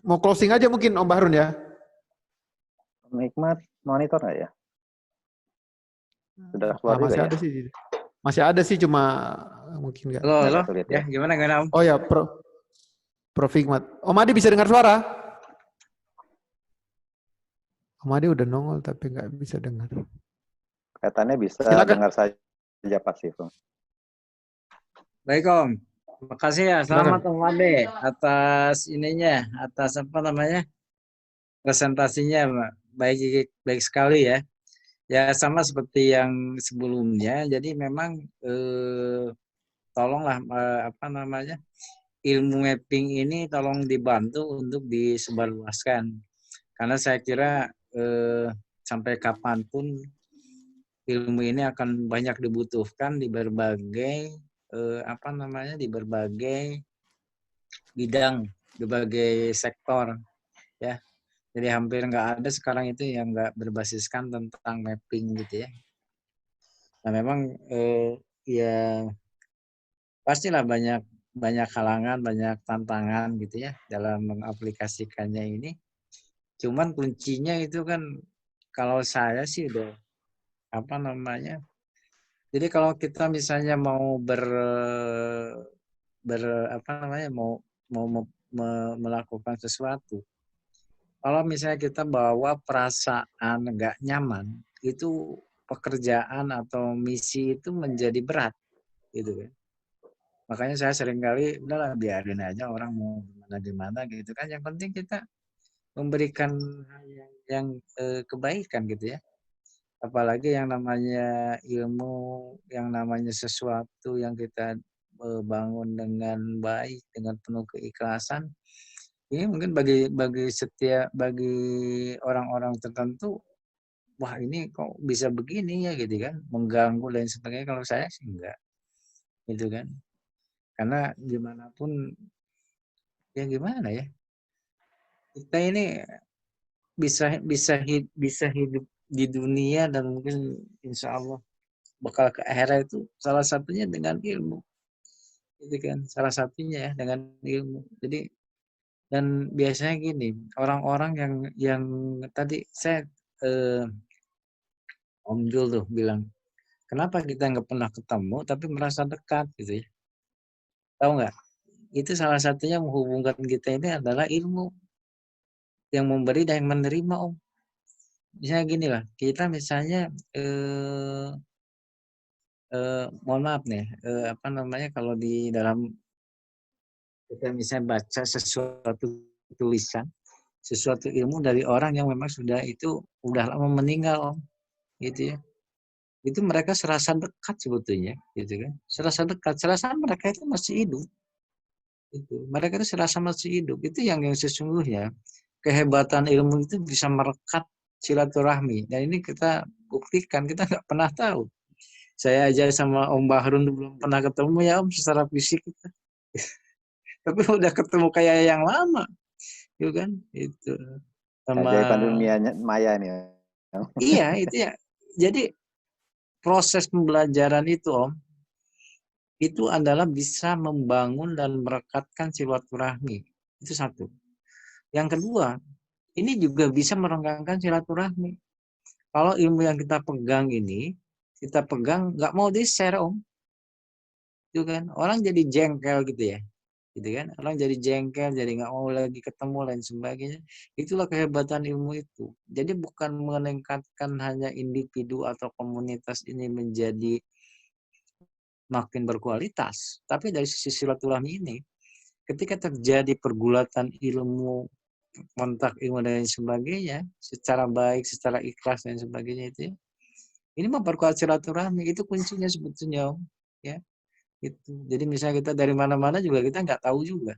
mau closing aja mungkin Om Bahrun ya. Om Hikmat monitor nggak ya? Sudah keluar juga masih ya? ada sih. Masih ada sih cuma mungkin nggak. Halo. Ya, Gimana Om? Oh ya, Prof. Hikmat. Om Ade bisa dengar suara? Om Ade udah nongol tapi nggak bisa dengar. Kelihatannya bisa Silakan. dengar saja pasif. Baik Om. Terima kasih ya. Selamat Om Ade atas ininya, atas presentasinya, baik sekali ya. Ya sama seperti yang sebelumnya. Jadi memang tolonglah ilmu mapping ini tolong dibantu untuk disebarluaskan. Karena saya kira sampai kapanpun ilmu ini akan banyak dibutuhkan di berbagai di berbagai bidang, berbagai sektor ya. Jadi hampir nggak ada sekarang itu yang nggak berbasiskan tentang mapping gitu ya. Nah memang ya pastilah banyak halangan, banyak tantangan gitu ya dalam mengaplikasikannya ini. Cuman kuncinya itu kan kalau saya sih udah jadi kalau kita misalnya mau melakukan sesuatu, kalau misalnya kita bawa perasaan nggak nyaman, itu pekerjaan atau misi itu menjadi berat, gitu kan. Makanya saya seringkali udahlah biarin aja orang mau gimana gitu kan. Yang penting kita memberikan yang kebaikan gitu ya. Apalagi yang namanya ilmu, yang namanya sesuatu yang kita bangun dengan baik, dengan penuh keikhlasan. Ini mungkin bagi orang-orang tertentu, wah ini kok bisa begini ya gitu kan, mengganggu dan sebagainya. Kalau saya sih enggak. gitu kan. Karena dimanapun ya gimana ya, kita ini bisa hidup di dunia dan mungkin insya Allah bakal ke akhirat itu salah satunya dengan ilmu, gitu kan, salah satunya ya dengan ilmu. Jadi dan biasanya gini, orang-orang yang tadi saya Om Jul tuh bilang, kenapa kita nggak pernah ketemu tapi merasa dekat gitu ya? Tahu nggak? Itu salah satunya menghubungkan kita ini adalah ilmu yang memberi dan yang menerima, Om. Misalnya gini lah, kita misalnya mohon maaf nih, apa namanya, kalau di dalam kita misalnya baca sesuatu tulisan, sesuatu ilmu dari orang yang memang sudah itu udah lama meninggal, Om, gitu ya. Itu mereka serasa dekat sebetulnya, gitu kan. Serasa dekat, serasa mereka itu masih hidup. Itu. Mereka itu serasa masih hidup. Itu yang sesungguhnya kehebatan ilmu itu bisa merekat silaturahmi. Dan ini kita buktikan, kita nggak pernah tahu. Saya aja sama Om Bahrun belum pernah ketemu ya Om secara fisik. Tapi udah ketemu kayak yang lama, gitu kan? Itu sama. Keajaiban dunia maya nih. Iya itu ya. Jadi proses pembelajaran itu Om, itu adalah bisa membangun dan merekatkan silaturahmi. Itu satu. Yang kedua, ini juga bisa merenggangkan silaturahmi. Kalau ilmu yang kita pegang ini, kita pegang nggak mau di-share Om. Itu kan orang jadi jengkel gitu ya. Gitu kan? Orang jadi jengkel, jadi nggak mau lagi ketemu lain sebagainya. Itulah kehebatan ilmu itu. Jadi bukan meningkatkan hanya individu atau komunitas ini menjadi makin berkualitas, tapi dari sisi silaturahmi ini, ketika terjadi pergulatan ilmu, kontak ilmu dan sebagainya, secara baik, secara ikhlas dan sebagainya itu, ini memperkuat silaturahmi, itu kuncinya sebetulnya, Om. Ya, itu. Jadi misalnya kita dari mana-mana juga kita nggak tahu juga,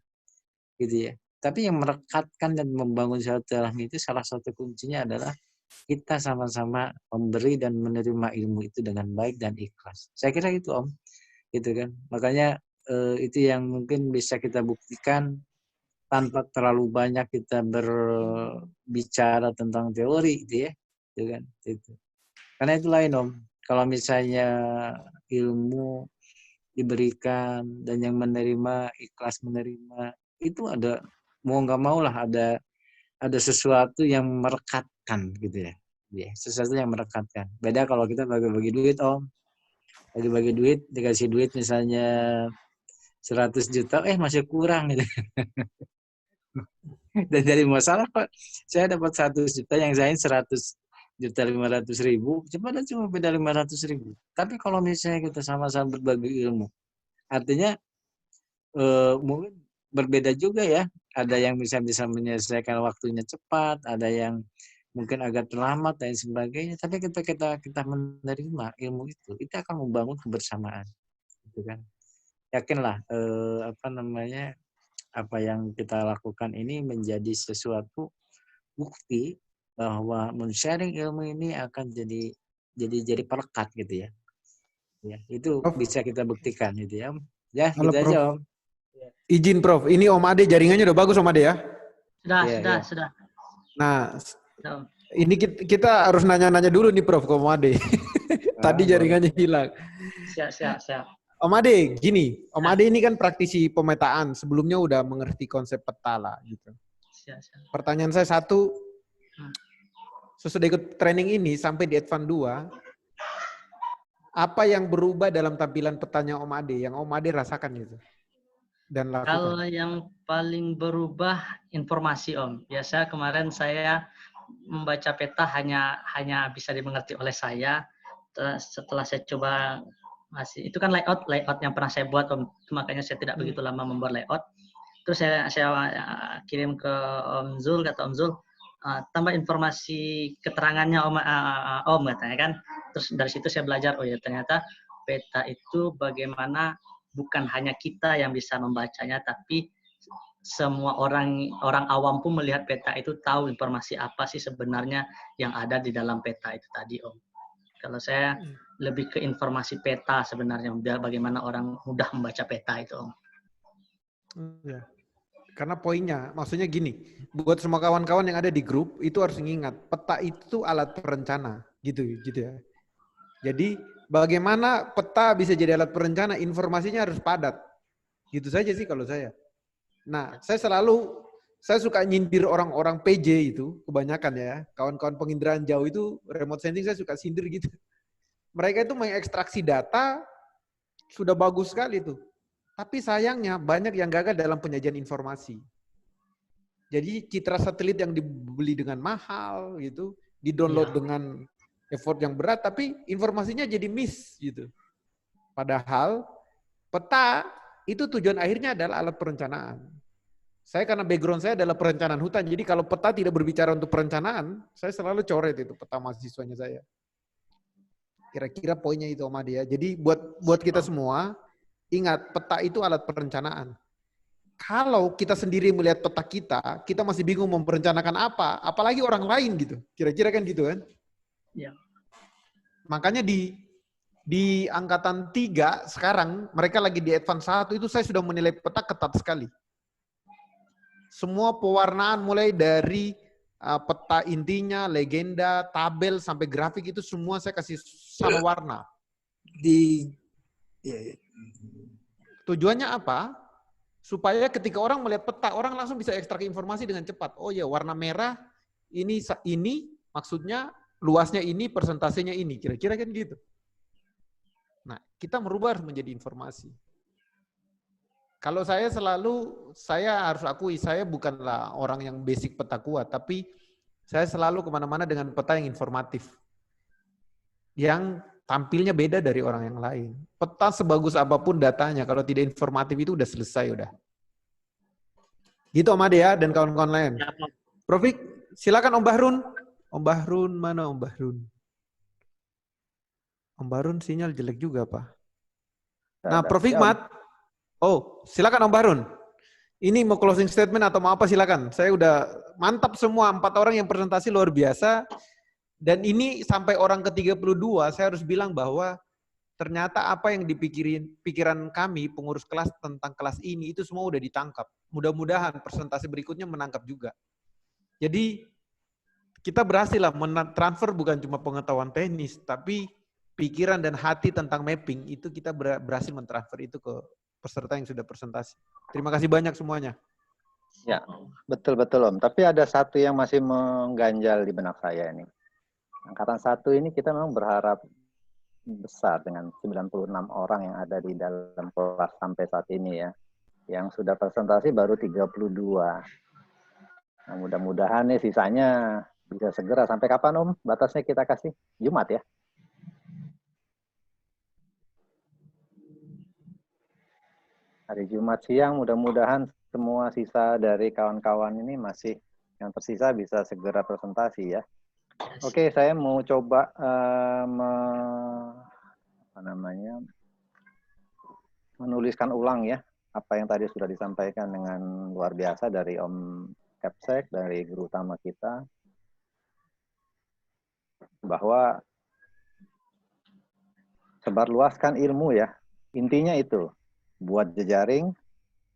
gitu ya. Tapi yang merekatkan dan membangun silaturahmi itu salah satu kuncinya adalah kita sama-sama memberi dan menerima ilmu itu dengan baik dan ikhlas. Saya kira itu Om, gitu kan. Makanya itu yang mungkin bisa kita buktikan tanpa terlalu banyak kita berbicara tentang teori, gitu ya, gitu kan. Itu. Karena itu lain Om. Kalau misalnya ilmu diberikan dan yang menerima ikhlas menerima, itu ada mau nggak mau lah ada sesuatu yang merekatkan gitu ya. Sesuatu yang merekatkan. Beda kalau kita bagi-bagi duit Om. Bagi-bagi duit, dikasih duit misalnya 100 juta, masih kurang gitu. Dan dari masalah Pak, saya dapat 100 juta, yang saya 100.500.000, cuma beda 500.000. Tapi kalau misalnya kita sama-sama berbagi ilmu, artinya mungkin berbeda juga ya. Ada yang bisa menyelesaikan waktunya cepat, ada yang mungkin agak terlambat dan sebagainya. Tapi kita menerima ilmu itu akan membangun kebersamaan, gitu kan. Yakinlah apa yang kita lakukan ini menjadi sesuatu bukti bahwa men-sharing ilmu ini akan jadi perekat gitu ya. Ya, itu bisa kita buktikan gitu ya. Ya, halo, gitu Prof. aja Om. Izin Prof, ini Om Ade jaringannya udah bagus Om Ade ya? Sudah. Nah, ini kita harus nanya-nanya dulu nih Prof ke Om Ade. Tadi jaringannya hilang. Siap. Om Ade, gini, Om Ade ini kan praktisi pemetaan, sebelumnya udah mengerti konsep peta lah gitu. Siap. Pertanyaan saya satu, sesudah ikut training ini sampai di Advance 2, apa yang berubah dalam tampilan petanya Om Ade, yang Om Ade rasakan gitu? Dan lakukan. Kalau yang paling berubah informasi Om. Biasa kemarin saya membaca peta hanya bisa dimengerti oleh saya. Setelah saya coba itu kan layout yang pernah saya buat Om. Makanya saya tidak begitu lama membuat layout. Terus saya kirim ke Om Zul, kata Om Zul, tambah informasi keterangannya Om katanya kan. Terus dari situ saya belajar, oh ya ternyata peta itu bagaimana bukan hanya kita yang bisa membacanya, tapi semua orang awam pun melihat peta itu tahu informasi apa sih sebenarnya yang ada di dalam peta itu tadi Om. Kalau saya lebih ke informasi peta sebenarnya, biar bagaimana orang mudah membaca peta itu, Om. Ya. Karena poinnya, maksudnya gini, buat semua kawan-kawan yang ada di grup itu harus mengingat peta itu alat perencana, gitu ya. Jadi bagaimana peta bisa jadi alat perencana, informasinya harus padat, gitu saja sih kalau saya. Nah, saya suka nyindir orang-orang PJ itu, kebanyakan ya, kawan-kawan penginderaan jauh itu, remote sensing saya suka sindir gitu. Mereka itu mengekstraksi data, sudah bagus sekali tuh. Tapi sayangnya banyak yang gagal dalam penyajian informasi. Jadi citra satelit yang dibeli dengan mahal gitu, di-download dengan effort yang berat, tapi informasinya jadi miss gitu. Padahal peta itu tujuan akhirnya adalah alat perencanaan. Saya karena background saya adalah perencanaan hutan, jadi kalau peta tidak berbicara untuk perencanaan, saya selalu coret itu peta mahasiswanya saya. Kira-kira poinnya itu Om Ade ya. Jadi buat kita semua, ingat peta itu alat perencanaan. Kalau kita sendiri melihat peta kita masih bingung merencanakan apa, apalagi orang lain gitu. Kira-kira kan gitu kan? Ya. Makanya di angkatan 3 sekarang, mereka lagi di advance 1 itu saya sudah menilai peta ketat sekali. Semua pewarnaan mulai dari peta intinya, legenda, tabel, sampai grafik itu semua saya kasih sama warna. Tujuannya apa? Supaya ketika orang melihat peta, orang langsung bisa ekstrak informasi dengan cepat. Oh ya, warna merah ini maksudnya luasnya ini, persentasenya ini. Kira-kira kan gitu. Nah, kita merubah harus menjadi informasi. Kalau saya harus akui, saya bukanlah orang yang basic peta kuat, tapi saya selalu kemana-mana dengan peta yang informatif. Yang tampilnya beda dari orang yang lain. Peta sebagus apapun datanya, kalau tidak informatif itu udah selesai udah. Gitu Om Ade ya, dan kawan-kawan lain. Profik, silakan Om Bahrun. Om Bahrun, mana Om Bahrun? Om Bahrun sinyal jelek juga, Pak. Nah, Prof Hikmat. Oh, silakan Om Bahrun. Ini mau closing statement atau mau apa silakan. Saya udah mantap semua, 4 orang yang presentasi luar biasa. Dan ini sampai orang ke-32, saya harus bilang bahwa ternyata apa yang pikiran kami, pengurus kelas tentang kelas ini, itu semua udah ditangkap. Mudah-mudahan presentasi berikutnya menangkap juga. Jadi, kita berhasil lah mentransfer bukan cuma pengetahuan teknis, tapi pikiran dan hati tentang mapping, itu kita berhasil mentransfer itu ke peserta yang sudah presentasi. Terima kasih banyak semuanya. Ya, betul-betul Om. Tapi ada satu yang masih mengganjal di benak saya ini. Angkatan 1 ini kita memang berharap besar dengan 96 orang yang ada di dalam kelas sampai saat ini ya. Yang sudah presentasi baru 32. Nah, mudah-mudahan nih sisanya bisa segera. Sampai kapan Om? Batasnya kita kasih? Jumat ya? Hari Jumat siang, mudah-mudahan semua sisa dari kawan-kawan ini masih yang tersisa bisa segera presentasi ya. Oke, saya mau coba menuliskan ulang ya apa yang tadi sudah disampaikan dengan luar biasa dari Om Capsek, dari guru utama kita, bahwa sebarluaskan ilmu ya, intinya itu. Buat jejaring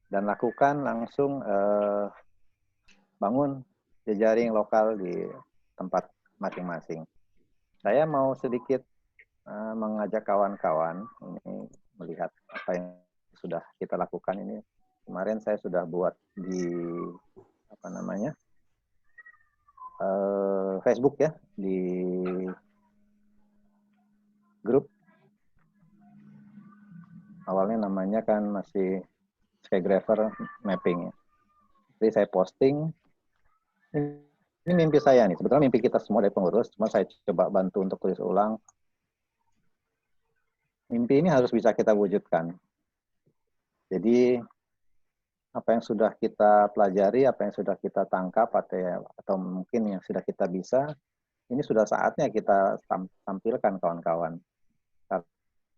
dan lakukan langsung bangun jejaring lokal di tempat masing-masing. Saya mau sedikit mengajak kawan-kawan ini melihat apa yang sudah kita lakukan ini. Kemarin saya sudah buat di Facebook ya, di grup. Awalnya namanya kan masih Skygraver Mapping. Jadi saya posting, ini mimpi saya nih, sebetulnya mimpi kita semua dari pengurus, cuma saya coba bantu untuk tulis ulang. Mimpi ini harus bisa kita wujudkan. Jadi, apa yang sudah kita pelajari, apa yang sudah kita tangkap, atau mungkin yang sudah kita bisa, ini sudah saatnya kita tampilkan kawan-kawan.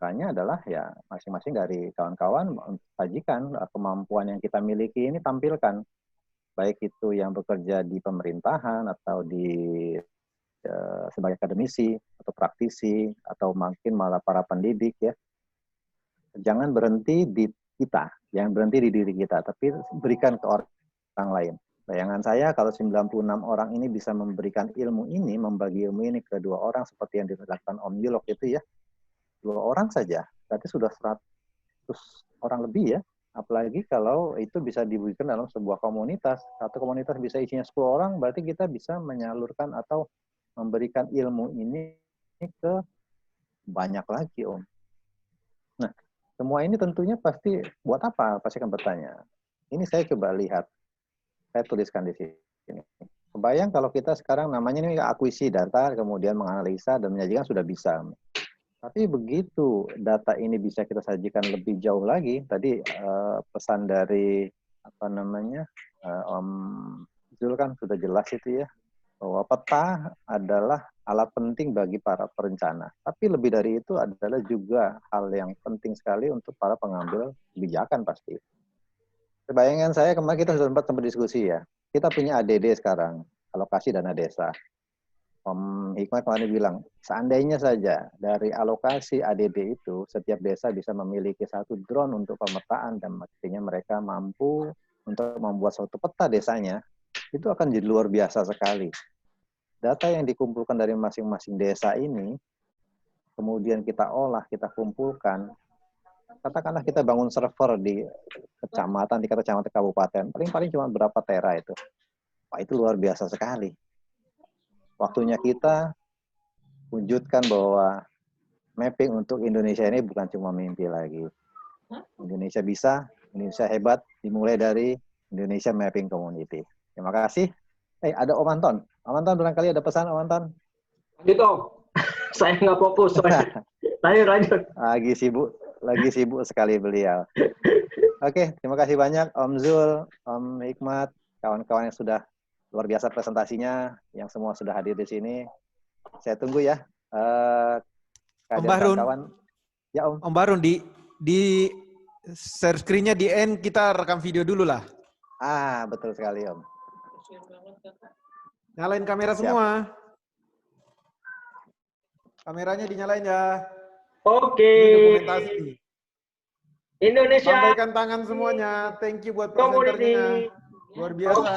Caranya adalah ya masing-masing dari kawan-kawan sajikan kemampuan yang kita miliki ini tampilkan, baik itu yang bekerja di pemerintahan atau di sebagai akademisi atau praktisi atau mungkin malah para pendidik ya, jangan berhenti di kita, jangan berhenti di diri kita, tapi berikan ke orang lain. Bayangan saya kalau 96 orang ini bisa memberikan ilmu ini, membagi ilmu ini ke 2 orang seperti yang dilakukan Om Yulok itu ya, 2 orang saja, berarti sudah 100 orang lebih ya. Apalagi kalau itu bisa diberikan dalam sebuah komunitas. Satu komunitas bisa isinya 10 orang, berarti kita bisa menyalurkan atau memberikan ilmu ini ke banyak lagi, Om. Nah, semua ini tentunya pasti buat apa? Pasti akan bertanya. Ini saya coba lihat. Saya tuliskan di sini. Kebayang kalau kita sekarang namanya ini akuisisi data, kemudian menganalisa dan menyajikan sudah bisa. Tapi begitu data ini bisa kita sajikan lebih jauh lagi, tadi pesan dari Om Zul kan sudah jelas itu ya, bahwa peta adalah alat penting bagi para perencana. Tapi lebih dari itu adalah juga hal yang penting sekali untuk para pengambil kebijakan pasti. Bayangan saya kemarin kita sudah sempat berdiskusi ya. Kita punya ADD sekarang, alokasi dana desa. Om Hikmat kemarin bilang, seandainya saja dari alokasi ADD itu, setiap desa bisa memiliki 1 drone untuk pemetaan dan artinya mereka mampu untuk membuat suatu peta desanya, itu akan jadi luar biasa sekali. Data yang dikumpulkan dari masing-masing desa ini, kemudian kita olah, kita kumpulkan, katakanlah kita bangun server di kecamatan, di kecamatan kabupaten, paling cuma berapa tera itu. Wah, itu luar biasa sekali. Waktunya kita wujudkan bahwa mapping untuk Indonesia ini bukan cuma mimpi lagi. Indonesia bisa, Indonesia hebat, dimulai dari Indonesia Mapping Community. Terima kasih. Ada Om Anton. Om Anton, barangkali ada pesan, Om Anton? Lanjut, Om. Saya nggak fokus. Lanjut. Lagi sibuk sekali beliau. Oke, terima kasih banyak Om Zul, Om Hikmat, kawan-kawan yang sudah luar biasa presentasinya, yang semua sudah hadir di sini. Saya tunggu ya. Om Bahrun, kawan. Ya Om Bahrun, di share screen-nya di end kita rekam video dulu lah. Betul sekali Om. Nyalain kamera semua. Kameranya dinyalain ya. Oke. Dokumentasi. Indonesia. Lambaikan tangan semuanya. Thank you buat presenternya. Luar biasa.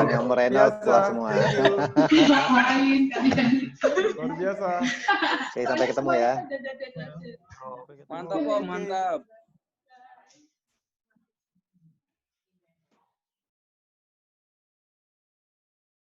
Yang merenal semua. Luar biasa. Oke, sampai ketemu ya. Mantap Om, mantap.